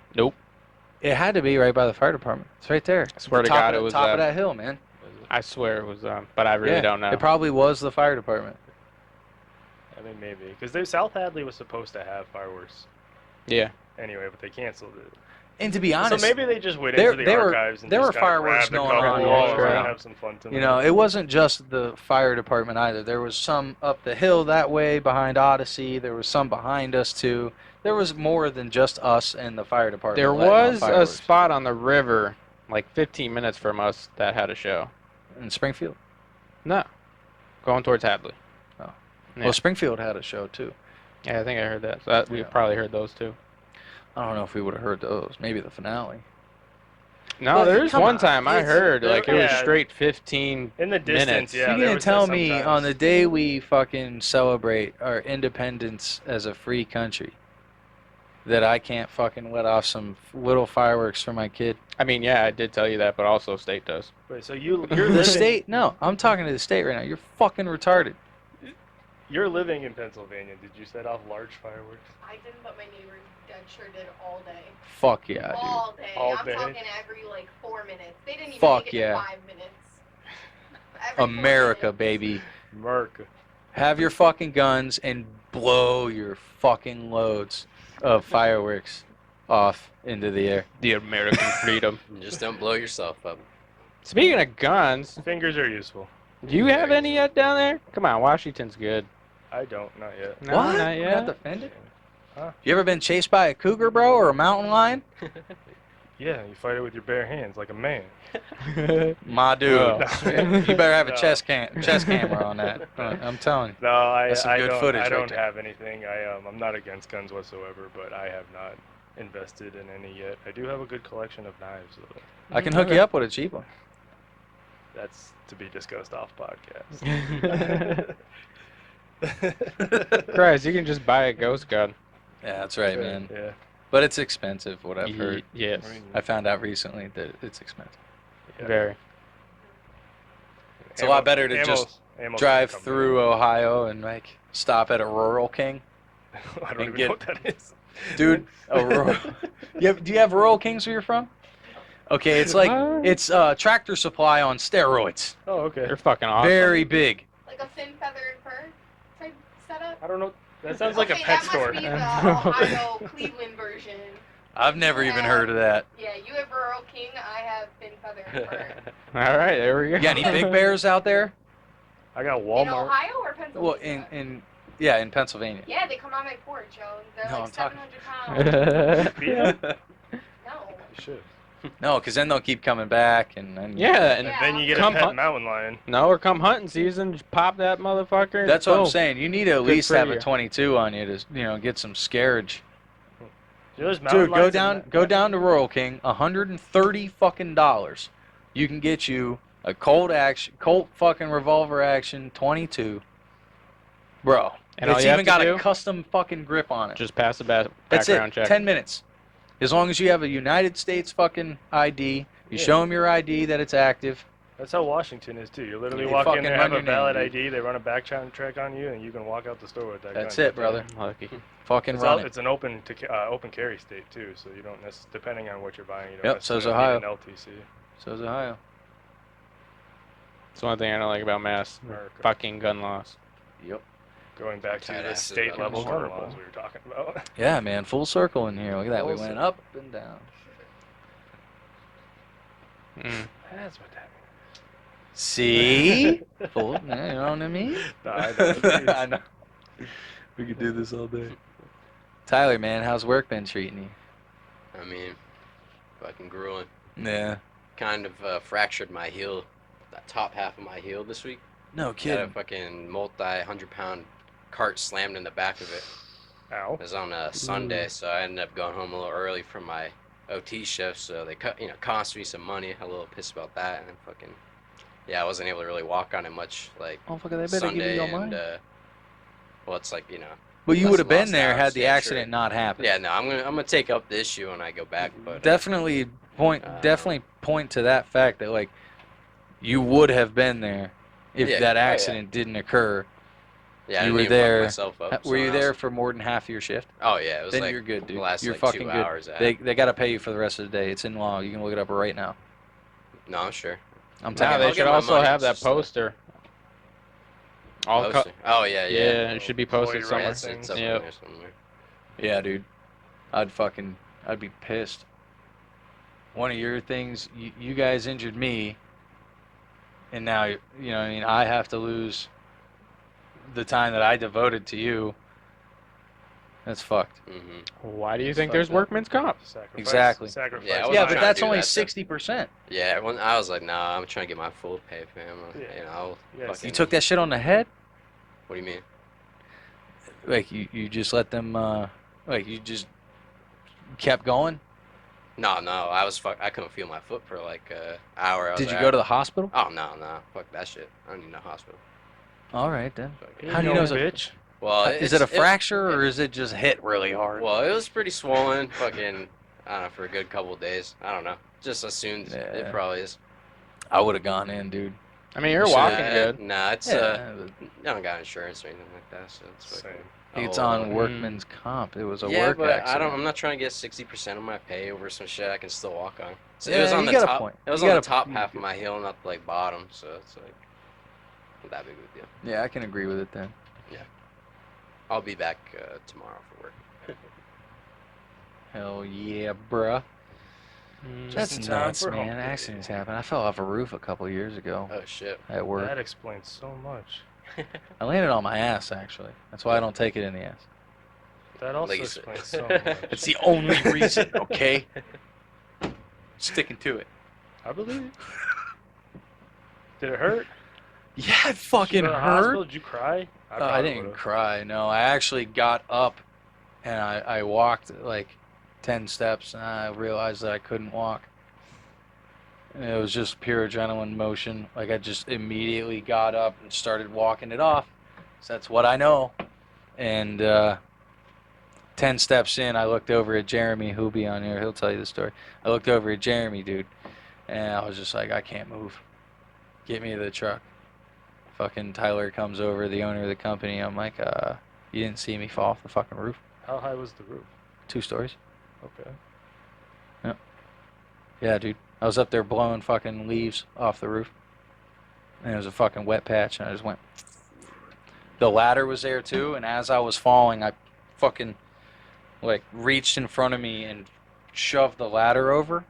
Speaker 2: It had to be right by the fire department. It's right there.
Speaker 3: I swear to
Speaker 2: Top
Speaker 3: God,
Speaker 2: of,
Speaker 3: it was.
Speaker 2: top of that hill, man.
Speaker 3: I swear it was. But I really
Speaker 2: Yeah,
Speaker 3: don't know.
Speaker 2: It probably was the fire department.
Speaker 1: I mean, maybe because South Hadley was supposed to have fireworks
Speaker 3: Yeah.
Speaker 1: anyway, but they canceled it.
Speaker 2: And to be honest,
Speaker 1: so maybe they just went
Speaker 2: there-
Speaker 1: into the
Speaker 2: there were-
Speaker 1: archives and
Speaker 2: there
Speaker 1: just
Speaker 2: were
Speaker 1: kinda
Speaker 2: fireworks
Speaker 1: grabbed a
Speaker 2: going
Speaker 1: couple
Speaker 2: on
Speaker 1: and
Speaker 3: all
Speaker 1: wanted to
Speaker 3: around.
Speaker 1: have some fun tonight.
Speaker 2: you know, it wasn't just the fire department either. There was some up the hill that way behind Odyssey. There was some behind us too. There was more than just us and the fire department.
Speaker 3: There
Speaker 2: letting off
Speaker 3: was a
Speaker 2: fireworks.
Speaker 3: spot on the river, like 15 minutes from us, that had a show.
Speaker 2: in Springfield.
Speaker 3: No. Going towards Hadley.
Speaker 2: Oh.
Speaker 3: Yeah.
Speaker 2: Well, Springfield had a show too.
Speaker 3: Yeah, I think I heard that. So we
Speaker 2: Yeah.
Speaker 3: probably heard those too.
Speaker 2: I don't know if we would have heard those. Maybe the finale.
Speaker 3: No,
Speaker 2: But
Speaker 3: there's
Speaker 2: come
Speaker 3: one
Speaker 2: on,
Speaker 3: time I
Speaker 2: it's-
Speaker 3: heard like it was
Speaker 1: yeah.
Speaker 3: straight 15.
Speaker 1: in the distance,
Speaker 3: minutes.
Speaker 1: yeah.
Speaker 2: you
Speaker 1: there
Speaker 2: gonna
Speaker 1: was
Speaker 2: tell
Speaker 1: that
Speaker 2: me
Speaker 1: sometimes.
Speaker 2: on the day we fucking celebrate our independence as a free country that I can't fucking let off some little fireworks for my kid?
Speaker 3: I mean, yeah, I did tell you that, but also state does.
Speaker 1: Wait, so you're
Speaker 2: The
Speaker 1: living,
Speaker 2: state? No, I'm talking to the state right now. You're fucking retarded.
Speaker 1: You're living in Pennsylvania. Did you set off large fireworks?
Speaker 6: I didn't, but my neighbor dead sure did all day.
Speaker 2: Fuck yeah, dude.
Speaker 6: All day.
Speaker 1: All
Speaker 6: I'm
Speaker 1: day?
Speaker 6: talking every like 4 minutes. They didn't even
Speaker 2: Fuck
Speaker 6: make it
Speaker 2: yeah.
Speaker 6: to 5 minutes. Every 4
Speaker 2: America,
Speaker 6: minutes.
Speaker 2: baby.
Speaker 1: America.
Speaker 2: Have your fucking guns and blow your fucking loads of fireworks off into the air.
Speaker 3: The American freedom.
Speaker 5: Just don't blow yourself up.
Speaker 3: Speaking of guns,
Speaker 1: Fingers are useful.
Speaker 3: do you have any yet down there? Come on, Washington's good.
Speaker 1: I don't, not yet.
Speaker 3: No,
Speaker 2: What?
Speaker 3: not
Speaker 2: You
Speaker 3: yet.
Speaker 2: got defended? You ever been chased by a cougar, bro, or a mountain lion?
Speaker 1: Yeah, you fight it with your bare hands like a man.
Speaker 2: My dude.
Speaker 3: Oh.
Speaker 2: You better have a
Speaker 1: No.
Speaker 2: chest camera on that. I'm telling you.
Speaker 1: No,
Speaker 2: That's some good footage
Speaker 1: I
Speaker 2: right
Speaker 1: don't
Speaker 2: there.
Speaker 1: have anything. I'm not against guns whatsoever, but I have not invested in any yet. I do have a good collection of knives, though.
Speaker 2: I can hook you up with a cheap one.
Speaker 1: That's to be discussed off podcast.
Speaker 3: Christ, you can just buy a ghost gun.
Speaker 2: Yeah, that's right, man.
Speaker 1: Yeah.
Speaker 2: But it's expensive, what I've heard.
Speaker 3: Yes,
Speaker 1: I mean,
Speaker 2: I found out recently that it's expensive.
Speaker 1: yeah.
Speaker 3: very.
Speaker 2: It's a lot better to just
Speaker 1: ammo's
Speaker 2: drive
Speaker 1: gonna come
Speaker 2: through Ohio and like stop at a Rural King.
Speaker 1: in. I don't
Speaker 2: and
Speaker 1: even
Speaker 2: get-
Speaker 1: know what that is.
Speaker 2: Dude, a rural. Do you have Rural Kings where you're from? Okay, it's like it's Tractor Supply on steroids.
Speaker 1: Oh, okay.
Speaker 3: They're fucking awesome.
Speaker 2: Very big.
Speaker 6: Like a thin feathered fur type setup.
Speaker 1: I don't know. That sounds like a
Speaker 6: Okay,
Speaker 1: pet
Speaker 6: that
Speaker 1: store.
Speaker 6: must be the Ohio Cleveland version.
Speaker 2: I've never even heard of that.
Speaker 6: Yeah, you have Rural King. I have thin feathered fur.
Speaker 3: All right, there we go.
Speaker 2: You got any big bears out there?
Speaker 1: I got
Speaker 6: In
Speaker 1: Walmart.
Speaker 6: Ohio or Pennsylvania?
Speaker 2: Well, in Pennsylvania.
Speaker 6: Yeah, they come on my porch, yo. They're
Speaker 2: No,
Speaker 6: like
Speaker 2: I'm
Speaker 6: 700 pounds.
Speaker 1: Yeah.
Speaker 6: No.
Speaker 1: You should.
Speaker 2: No, because then they'll keep coming back and
Speaker 3: Yeah, and
Speaker 6: Yeah.
Speaker 1: Then you get a
Speaker 3: Come
Speaker 1: pet
Speaker 3: hunt-
Speaker 1: mountain lion.
Speaker 3: no, or come hunting season, just pop that motherfucker. and
Speaker 2: That's what I'm
Speaker 3: boom.
Speaker 2: saying. You need to at
Speaker 3: Good
Speaker 2: least
Speaker 3: for
Speaker 2: have
Speaker 3: you.
Speaker 2: a 22 on you to get some scarage.
Speaker 1: You know, there's mountain
Speaker 2: Dude,
Speaker 1: lions in
Speaker 2: go down to Rural King, $130 fucking dollars. You can get you a Colt fucking revolver action 22, bro.
Speaker 3: And all
Speaker 2: It's
Speaker 3: you have
Speaker 2: even
Speaker 3: to
Speaker 2: got
Speaker 3: do-
Speaker 2: a custom fucking grip on it.
Speaker 3: Just pass the
Speaker 2: That's
Speaker 3: background
Speaker 2: it.
Speaker 3: check.
Speaker 2: 10 minutes. As long as you have a United States fucking ID, you
Speaker 1: Yeah.
Speaker 2: show them your ID that it's active.
Speaker 1: That's how Washington is too. You literally
Speaker 2: They
Speaker 1: walk in
Speaker 2: fucking
Speaker 1: there,
Speaker 2: run
Speaker 1: have a
Speaker 2: your name,
Speaker 1: valid
Speaker 2: dude.
Speaker 1: ID, they run a background check on you, and you can walk out the store with that gun.
Speaker 2: That's it, brother.
Speaker 3: Lucky.
Speaker 2: Fucking
Speaker 1: It's,
Speaker 2: run it.
Speaker 1: it's an open carry state too, so you don't depending on what you're buying, you don't
Speaker 2: Yep, so's
Speaker 1: necessarily need
Speaker 2: Ohio.
Speaker 1: an LTC.
Speaker 2: So is Ohio.
Speaker 3: That's one thing I don't like about Mass.
Speaker 1: America.
Speaker 3: Fucking gun laws.
Speaker 2: Yep.
Speaker 1: Going back to
Speaker 5: Tight
Speaker 1: the
Speaker 5: asses
Speaker 1: state
Speaker 5: about
Speaker 1: level gun
Speaker 3: horrible.
Speaker 1: laws we were talking about.
Speaker 2: Yeah, man, full circle in here. Look at that. We
Speaker 1: Full
Speaker 2: went
Speaker 1: circle.
Speaker 2: up and down.
Speaker 3: Mm.
Speaker 1: That's what that means.
Speaker 2: See? Full, you know what I mean?
Speaker 1: No, I know.
Speaker 2: I know. We could do this all day. Tyler, man, how's work been treating you?
Speaker 5: I mean, fucking grueling.
Speaker 2: Yeah.
Speaker 5: Kind of fractured my heel, that top half of my heel this week.
Speaker 2: No
Speaker 5: Got a
Speaker 2: kidding.
Speaker 5: fucking multi-100-pound cart slammed in the back of it.
Speaker 1: Ow.
Speaker 5: It was on a Sunday, so I ended up going home a little early from my OT shift. So they cost me some money. A little pissed about that, and fucking I wasn't able to really walk on it much like
Speaker 2: Oh, fuck, they better give you
Speaker 5: Sunday
Speaker 2: your
Speaker 5: and
Speaker 2: money.
Speaker 5: well, it's like
Speaker 2: Well, you
Speaker 5: plus
Speaker 2: would have been
Speaker 5: lost
Speaker 2: there
Speaker 5: hours,
Speaker 2: had the
Speaker 5: yeah,
Speaker 2: accident
Speaker 5: sure.
Speaker 2: not happened.
Speaker 5: Yeah, no, I'm gonna take up the issue when I go back. But
Speaker 2: Definitely point to that fact that like you would have been there if
Speaker 5: Yeah.
Speaker 2: that
Speaker 5: Oh, yeah.
Speaker 2: accident didn't occur.
Speaker 5: yeah, I
Speaker 2: you
Speaker 5: didn't
Speaker 2: were
Speaker 5: even fuck
Speaker 2: there.
Speaker 5: myself up,
Speaker 2: Were you
Speaker 5: someone
Speaker 2: there
Speaker 5: else-
Speaker 2: for more than half your shift?
Speaker 5: Oh yeah, it was
Speaker 2: Then
Speaker 5: like
Speaker 2: you're good, dude.
Speaker 5: the last
Speaker 2: You're
Speaker 5: like
Speaker 2: fucking
Speaker 5: 2
Speaker 2: good.
Speaker 5: hours.
Speaker 2: They got to pay you for the rest of the day. It's in law. You can look it up right now.
Speaker 5: No, I'm sure.
Speaker 2: I'm
Speaker 3: Nah,
Speaker 2: telling
Speaker 5: I'll
Speaker 3: they
Speaker 2: you.
Speaker 5: get
Speaker 3: should
Speaker 5: my
Speaker 3: also
Speaker 5: money,
Speaker 3: have
Speaker 5: it's
Speaker 3: that
Speaker 5: just,
Speaker 3: poster. All
Speaker 5: Poster. Oh yeah,
Speaker 3: yeah,
Speaker 5: yeah.
Speaker 3: it should be posted
Speaker 1: Employee
Speaker 3: somewhere.
Speaker 1: rights.
Speaker 5: It's up in
Speaker 3: Yep.
Speaker 5: there somewhere.
Speaker 2: Yeah, dude. I'd be pissed. One of your things, you guys injured me, and now you know what I mean. I have to lose the time that I devoted to you. That's fucked.
Speaker 5: Mm-hmm.
Speaker 3: Why do you
Speaker 2: It's
Speaker 3: think there's
Speaker 2: fucked up.
Speaker 3: workman's comp?
Speaker 1: Sacrifice,
Speaker 2: Exactly.
Speaker 1: Sacrifice.
Speaker 5: Yeah, I
Speaker 2: Yeah,
Speaker 5: wasn't
Speaker 2: but
Speaker 5: trying to
Speaker 2: that's
Speaker 5: do
Speaker 2: only
Speaker 5: that, so-
Speaker 2: 60%.
Speaker 5: Yeah, when I was like, nah, I'm trying to get my full pay, fam.
Speaker 1: Yeah.
Speaker 5: You know, I'll
Speaker 1: Yeah,
Speaker 5: fucking,
Speaker 2: You took that shit on the head.
Speaker 5: What do you mean?
Speaker 2: Like you just let them. Like you just kept going.
Speaker 5: No, I couldn't feel my foot for like an hour. I was
Speaker 2: Did you
Speaker 5: like,
Speaker 2: go to the hospital?
Speaker 5: Oh no, fuck that shit. I don't need no hospital.
Speaker 2: All right then.
Speaker 5: Fuck
Speaker 2: How do you know it's a-
Speaker 1: bitch?
Speaker 5: Well,
Speaker 2: Is it a fracture or is it just hit really hard?
Speaker 5: Well, it was pretty swollen. Fucking, I don't know, for a good couple of days. I don't know. Just assumed
Speaker 2: Yeah.
Speaker 5: it probably is.
Speaker 2: I would have gone in, dude.
Speaker 3: I mean, you're
Speaker 2: You should-
Speaker 3: walking good.
Speaker 5: Nah, it's
Speaker 2: Yeah,
Speaker 5: I don't got insurance or anything like that, so it's fucking.
Speaker 1: Same.
Speaker 2: it's
Speaker 5: Oh,
Speaker 2: on workman's comp. It was a
Speaker 5: yeah,
Speaker 2: work
Speaker 5: but
Speaker 2: accident.
Speaker 5: I'm not trying to get 60% of my pay over some shit I can still walk on. So
Speaker 2: Yeah,
Speaker 5: it was on
Speaker 2: you
Speaker 5: the
Speaker 2: got a
Speaker 5: top.
Speaker 2: point.
Speaker 5: It was
Speaker 2: You
Speaker 5: on
Speaker 2: got
Speaker 5: the
Speaker 2: a-
Speaker 5: top
Speaker 2: you-
Speaker 5: half of my heel, not the like bottom. So it's like not that big of a deal.
Speaker 2: Yeah, I can agree with it then.
Speaker 5: I'll be back tomorrow for work.
Speaker 2: Hell yeah, bruh.
Speaker 3: Mm.
Speaker 2: That's
Speaker 1: in time
Speaker 2: nuts,
Speaker 1: for
Speaker 2: man.
Speaker 1: home.
Speaker 2: Accidents happen. I fell off a roof a couple years ago
Speaker 5: Oh shit.
Speaker 2: at work.
Speaker 1: That explains so much.
Speaker 2: I landed on my ass, actually. That's why I don't take it in the ass.
Speaker 1: That also
Speaker 5: Lace it.
Speaker 1: explains so much.
Speaker 2: It's the only reason, okay? Sticking to it.
Speaker 1: I believe it. Did it hurt?
Speaker 2: Yeah, it fucking
Speaker 1: Did you go to the
Speaker 2: hurt.
Speaker 1: hospital? Did you cry?
Speaker 2: I
Speaker 1: probably
Speaker 2: didn't
Speaker 1: would've.
Speaker 2: cry, no. I actually got up and I walked like 10 steps and I realized that I couldn't walk. And it was just pure adrenaline motion. Like I just immediately got up and started walking it off. So that's what I know. And 10 steps in, I looked over at Jeremy, who'll be on here. He'll tell you the story. I looked over at Jeremy, dude, and I was just like, I can't move. Get me to the truck. Fucking Tyler comes over, the owner of the company. I'm like, you didn't see me fall off the fucking roof?
Speaker 1: How high was the roof?
Speaker 2: 2 stories.
Speaker 1: Okay.
Speaker 2: Yeah, dude. I was up there blowing fucking leaves off the roof. And it was a fucking wet patch, and I just went. The ladder was there too, and as I was falling, I fucking like reached in front of me and shoved the ladder over.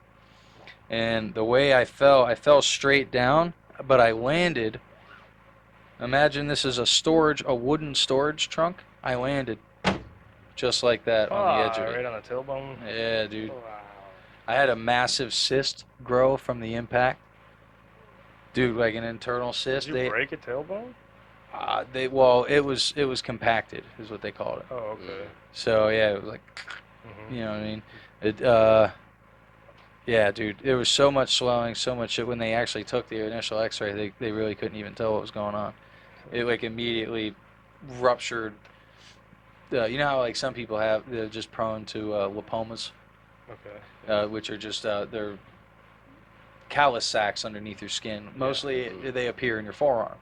Speaker 2: And the way I fell straight down, but I landed. Imagine this is a wooden storage trunk. I landed just like that on the edge of it.
Speaker 1: Right on the tailbone?
Speaker 2: Yeah, dude.
Speaker 1: Wow.
Speaker 2: I had a massive cyst grow from the impact. Dude, like an internal cyst.
Speaker 1: Did you break a tailbone?
Speaker 2: It was compacted, is what they called it.
Speaker 1: Oh, okay.
Speaker 2: So yeah, it was like,
Speaker 1: Mhm.
Speaker 2: you know what I mean? Yeah, dude, there was so much swelling, so much shit. When they actually took the initial X-ray, they really couldn't even tell what was going on. It like immediately ruptured. You know how like some people they're just prone to lipomas,
Speaker 1: Okay.
Speaker 2: which are just they're callus sacs underneath your skin. Mostly they appear in your forearm.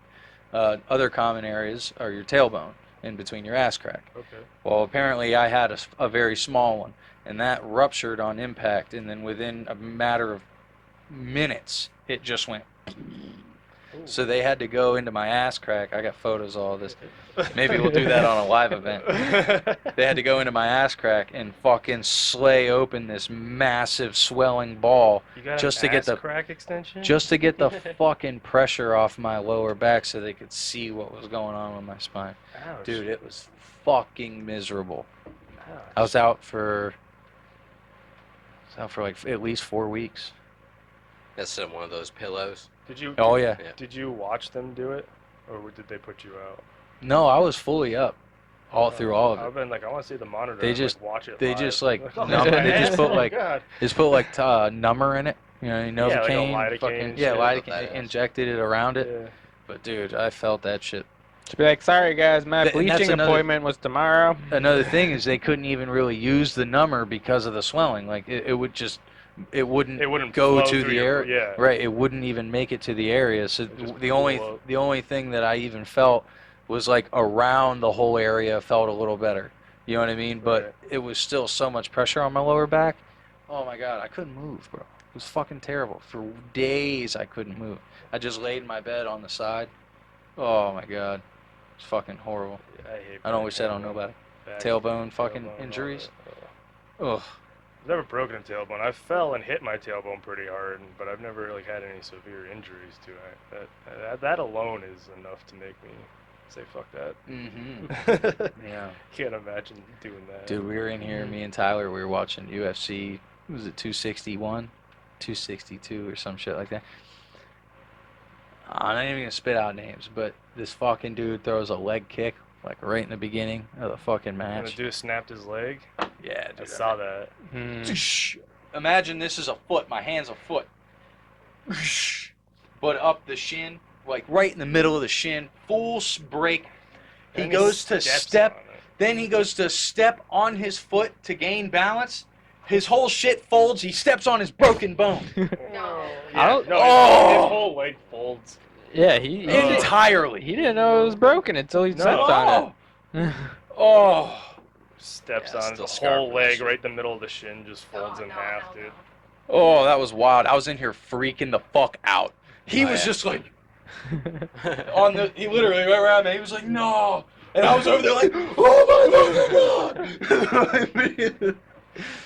Speaker 2: Other common areas are your tailbone, in between your ass crack.
Speaker 1: Okay.
Speaker 2: Well, apparently I had a very small one, and that ruptured on impact, and then within a matter of minutes, it just went. So they had to go into my ass crack. I got photos of all this. Maybe we'll do that on a live event. They had to go into my ass crack and fucking slay open this massive swelling ball
Speaker 1: You got
Speaker 2: just
Speaker 1: an
Speaker 2: to get
Speaker 1: ass
Speaker 2: the
Speaker 1: crack extension?
Speaker 2: just to get the fucking pressure off my lower back so they could see what was going on with my spine.
Speaker 1: Ouch.
Speaker 2: Dude, it was fucking miserable.
Speaker 1: Ouch.
Speaker 2: I was out for like at least 4 weeks.
Speaker 5: That's one of those pillows.
Speaker 1: Did you?
Speaker 2: Oh yeah.
Speaker 5: Yeah.
Speaker 1: Did you watch them do it, or did they put you out?
Speaker 2: No, I was fully up through all of
Speaker 1: I've
Speaker 2: it.
Speaker 1: been like, I want to see the monitor.
Speaker 2: They
Speaker 1: and,
Speaker 2: just-
Speaker 1: like, watch it.
Speaker 2: they
Speaker 1: live.
Speaker 2: just, like,
Speaker 1: oh,
Speaker 2: numb-
Speaker 1: my
Speaker 2: they just
Speaker 1: ass,
Speaker 2: put,
Speaker 1: oh,
Speaker 2: like,
Speaker 1: God.
Speaker 2: Just put like number in it, you know, Novocaine,
Speaker 1: lidocaine
Speaker 2: fucking
Speaker 1: and
Speaker 2: yeah,
Speaker 1: shit.
Speaker 2: lidocaine,
Speaker 5: That is.
Speaker 2: injected it around it.
Speaker 1: Yeah.
Speaker 2: But dude, I felt that shit.
Speaker 3: Just be like, sorry guys, my
Speaker 2: And that's
Speaker 3: bleaching
Speaker 2: another-
Speaker 3: appointment was tomorrow.
Speaker 2: Another thing is they couldn't even really use the number because of the swelling. Like it wouldn't
Speaker 1: It wouldn't
Speaker 2: go
Speaker 1: flow
Speaker 2: to
Speaker 1: through
Speaker 2: the
Speaker 1: your-
Speaker 2: area.
Speaker 1: yeah.
Speaker 2: Right, it wouldn't even make it to the area. So
Speaker 1: It just
Speaker 2: the only
Speaker 1: blew up.
Speaker 2: the only thing that I even felt was like around the whole area felt a little better. You know what I mean? But
Speaker 1: Right.
Speaker 2: it was still so much pressure on my lower back. Oh my god, I couldn't move, bro. It was fucking terrible. For days I couldn't move. I just laid in my bed on the side. Oh my god. It's fucking horrible.
Speaker 1: I hate
Speaker 2: I don't
Speaker 1: back
Speaker 2: wish that on
Speaker 1: pain,
Speaker 2: nobody.
Speaker 1: back
Speaker 2: Tailbone
Speaker 1: pain,
Speaker 2: fucking
Speaker 1: tailbone, all
Speaker 2: injuries.
Speaker 1: that.
Speaker 2: Ugh.
Speaker 1: I've never broken a tailbone. I fell and hit my tailbone pretty hard, but I've never like had any severe injuries to it. That alone is enough to make me say fuck that.
Speaker 2: Mm-hmm. Yeah.
Speaker 1: Can't imagine doing that.
Speaker 2: Dude, we were in here, me and Tyler, we were watching UFC, was it 261? 262 or some shit like that. I'm not even gonna spit out names, but this fucking dude throws a leg kick, like right in the beginning of the fucking
Speaker 1: And
Speaker 2: match.
Speaker 1: the dude snapped his leg.
Speaker 2: Yeah,
Speaker 1: I
Speaker 2: dude.
Speaker 1: saw that.
Speaker 3: Hmm.
Speaker 2: Imagine this is a foot, my hand's a foot. But up the shin, like right in the middle of the shin, full break. He
Speaker 1: And
Speaker 2: goes to
Speaker 1: steps
Speaker 2: step,
Speaker 1: on it.
Speaker 2: then he goes to step on his foot to gain balance. His whole shit folds, he steps on his broken bone.
Speaker 6: No.
Speaker 3: I don't-
Speaker 1: No,
Speaker 2: Oh!
Speaker 1: his whole leg folds.
Speaker 3: Yeah, he
Speaker 2: Entirely.
Speaker 3: he didn't know it was broken until he stepped on it.
Speaker 2: Oh.
Speaker 1: Steps
Speaker 5: Yeah,
Speaker 1: on
Speaker 5: still
Speaker 1: his
Speaker 5: scar
Speaker 1: whole leg
Speaker 5: pressure.
Speaker 1: right in the middle of the shin, just folds
Speaker 6: Oh,
Speaker 1: in
Speaker 6: no,
Speaker 1: half,
Speaker 6: no,
Speaker 1: dude.
Speaker 6: no.
Speaker 2: Oh, that was wild. I was in here freaking the fuck out. He
Speaker 5: Oh,
Speaker 2: was
Speaker 5: yeah.
Speaker 2: just like he literally right around me. He was like, no. And I was over there like, oh my fucking god.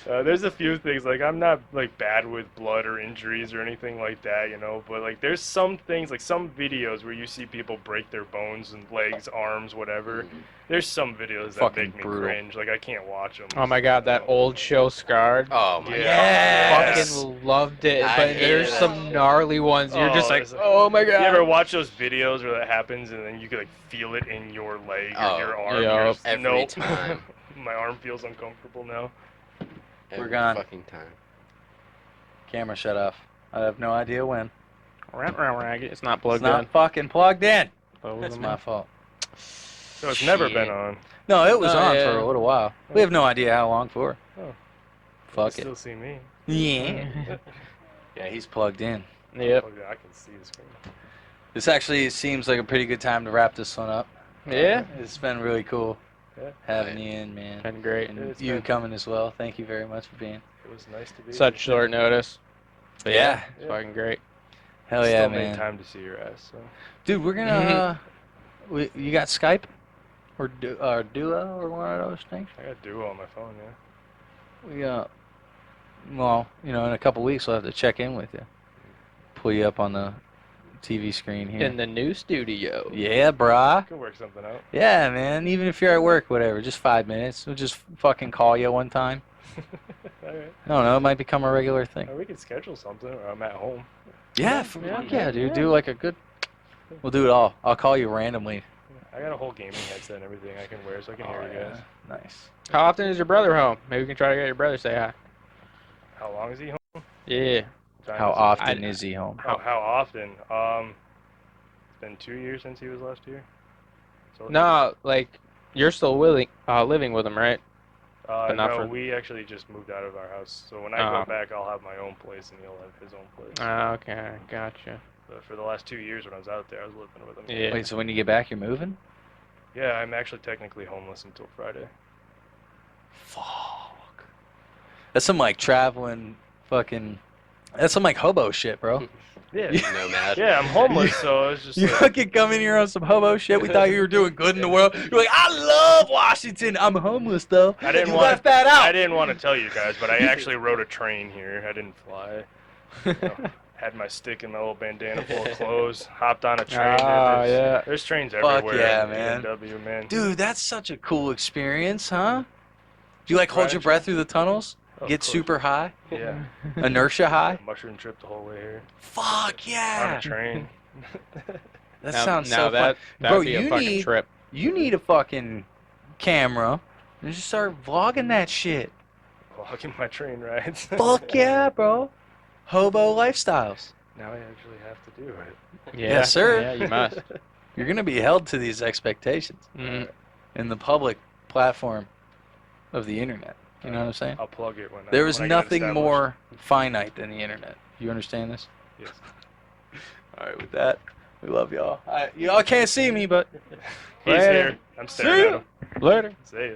Speaker 1: There's a few things, like, I'm not, like, bad with blood or injuries or anything like that, you know, but, like, there's some things, like, some videos where you see people break their bones and legs, arms, whatever. There's some videos that
Speaker 2: Fucking
Speaker 1: make me
Speaker 2: brutal.
Speaker 1: cringe. Like, I can't watch them.
Speaker 3: Oh my god, that old show Scarred.
Speaker 5: Oh my
Speaker 1: Yeah.
Speaker 5: god.
Speaker 3: Fucking loved it,
Speaker 5: I
Speaker 3: but
Speaker 5: hated
Speaker 3: there's
Speaker 5: that
Speaker 3: some
Speaker 5: shit.
Speaker 3: gnarly ones. You're just
Speaker 1: Oh,
Speaker 3: like,
Speaker 1: it's like-
Speaker 3: oh my god.
Speaker 1: You ever watch those videos where that happens and then you can, like, feel it in your leg or
Speaker 5: Oh,
Speaker 1: your arm?
Speaker 3: yeah.
Speaker 1: You're just,
Speaker 5: Every
Speaker 1: nope.
Speaker 5: time.
Speaker 1: My arm feels uncomfortable now.
Speaker 5: Every
Speaker 2: gone.
Speaker 5: fucking time.
Speaker 2: Camera shut off. I have no idea when.
Speaker 3: It's not
Speaker 2: It's
Speaker 3: plugged
Speaker 2: not
Speaker 3: in.
Speaker 2: fucking plugged in.
Speaker 3: Close
Speaker 2: That's
Speaker 3: them
Speaker 2: my
Speaker 3: up.
Speaker 2: fault.
Speaker 1: So it's never
Speaker 3: Shit.
Speaker 1: been on.
Speaker 2: No, it was
Speaker 3: No,
Speaker 2: on
Speaker 3: yeah.
Speaker 2: for a little while. We have no idea how long for.
Speaker 1: Oh.
Speaker 2: Fuck
Speaker 1: You
Speaker 2: it.
Speaker 1: still see me.
Speaker 2: Yeah. Yeah, he's plugged in.
Speaker 3: Yep.
Speaker 1: Okay, I can see the screen.
Speaker 2: This actually seems like a pretty good time to wrap this one up.
Speaker 3: Yeah.
Speaker 2: It's been really cool
Speaker 1: Yeah.
Speaker 2: having you in, man.
Speaker 3: Been great.
Speaker 2: And
Speaker 1: It's
Speaker 2: you
Speaker 1: been-
Speaker 2: coming as well. Thank you very much for being.
Speaker 1: It was nice to be
Speaker 3: Such
Speaker 1: here.
Speaker 3: short notice. But
Speaker 2: Yeah.
Speaker 3: It's fucking great.
Speaker 2: Hell
Speaker 1: Still
Speaker 2: yeah,
Speaker 1: made
Speaker 2: man.
Speaker 1: time to see your ass. So.
Speaker 2: Dude, we're gonna. You got Skype, or Duo, or one of those things?
Speaker 1: I got Duo on my phone. Yeah.
Speaker 2: We well, you know, in a couple weeks we'll have to check in with you. Pull you up on the TV screen here.
Speaker 3: In the new studio.
Speaker 2: Yeah, brah.
Speaker 1: Could work something out.
Speaker 2: Yeah, man. Even if you're at work, whatever, just 5 minutes. We'll just fucking call you one time.
Speaker 1: All right.
Speaker 2: I don't know. It might become a regular thing.
Speaker 1: Or we could schedule something. Or I'm at home.
Speaker 2: Yeah, yeah, dude. Do like a good. We'll do it all. I'll call you randomly.
Speaker 1: I got a whole gaming headset and everything I can wear, so I can hear you guys.
Speaker 2: Nice.
Speaker 3: How often is your brother home? Maybe we can try to get your brother to say hi.
Speaker 1: How long is he home?
Speaker 3: Yeah.
Speaker 2: How often is he home?
Speaker 1: How often? It's been 2 years since he was last here. So
Speaker 3: No, like, you're still living with him, right? but not
Speaker 1: no,
Speaker 3: for-
Speaker 1: we actually just moved out of our house. So when I
Speaker 3: Oh.
Speaker 1: go back, I'll have my own place and he'll have his own place.
Speaker 3: Okay, gotcha.
Speaker 1: But for the last 2 years when I was out there, I was living with him.
Speaker 3: Yeah.
Speaker 2: Wait, so when you get back, you're moving?
Speaker 1: Yeah, I'm actually technically homeless until Friday.
Speaker 2: Fuck. That's some like traveling fucking. That's some like hobo shit, bro.
Speaker 1: Yeah.
Speaker 5: Nomad.
Speaker 1: Yeah, I'm homeless, so it's just
Speaker 2: You
Speaker 1: like,
Speaker 2: fucking come in here on some hobo shit. We thought you were doing good in the world. You're like, I love Washington. I'm homeless though.
Speaker 1: I didn't
Speaker 2: you
Speaker 1: want
Speaker 2: left that out.
Speaker 1: I didn't want to tell you guys, but I actually rode a train here. I didn't fly. You know, had my stick and my little bandana full of clothes. Hopped on a train.
Speaker 3: Oh,
Speaker 1: there's,
Speaker 3: yeah.
Speaker 1: There's trains
Speaker 2: Fuck
Speaker 1: everywhere.
Speaker 2: yeah,
Speaker 1: in
Speaker 2: man.
Speaker 1: DMW, man.
Speaker 2: Dude, that's such a cool experience, huh? Do you like hold your
Speaker 1: Right.
Speaker 2: breath through the tunnels?
Speaker 1: Of
Speaker 2: Get
Speaker 1: course.
Speaker 2: super high?
Speaker 1: Yeah.
Speaker 2: Inertia high?
Speaker 1: Mushroom trip the whole way here.
Speaker 2: Fuck
Speaker 1: On
Speaker 2: yeah.
Speaker 1: a train.
Speaker 2: That
Speaker 3: now,
Speaker 2: sounds
Speaker 3: now
Speaker 2: so
Speaker 3: that,
Speaker 2: fun.
Speaker 3: that'd
Speaker 2: Bro,
Speaker 3: be a
Speaker 2: you
Speaker 3: fucking
Speaker 2: need-
Speaker 3: trip.
Speaker 2: You need a fucking camera and just start vlogging that shit.
Speaker 1: Walking my train rides.
Speaker 2: Fuck yeah, bro. Hobo lifestyles.
Speaker 1: Now I actually have to do it.
Speaker 3: Yeah,
Speaker 2: Yes, sir.
Speaker 3: Yeah, you must.
Speaker 2: You're going to be held to these expectations
Speaker 3: Mm.
Speaker 2: in the public platform of the internet. You know what I'm saying?
Speaker 1: I'll plug it when
Speaker 2: There is
Speaker 1: when I get
Speaker 2: nothing
Speaker 1: established.
Speaker 2: more finite than the internet. You understand this?
Speaker 1: Yes.
Speaker 2: All right, with that, we love y'all. Y'all can't see me, but
Speaker 1: He's
Speaker 3: Later.
Speaker 1: here. I'm staring at him.
Speaker 3: Later.
Speaker 1: See ya.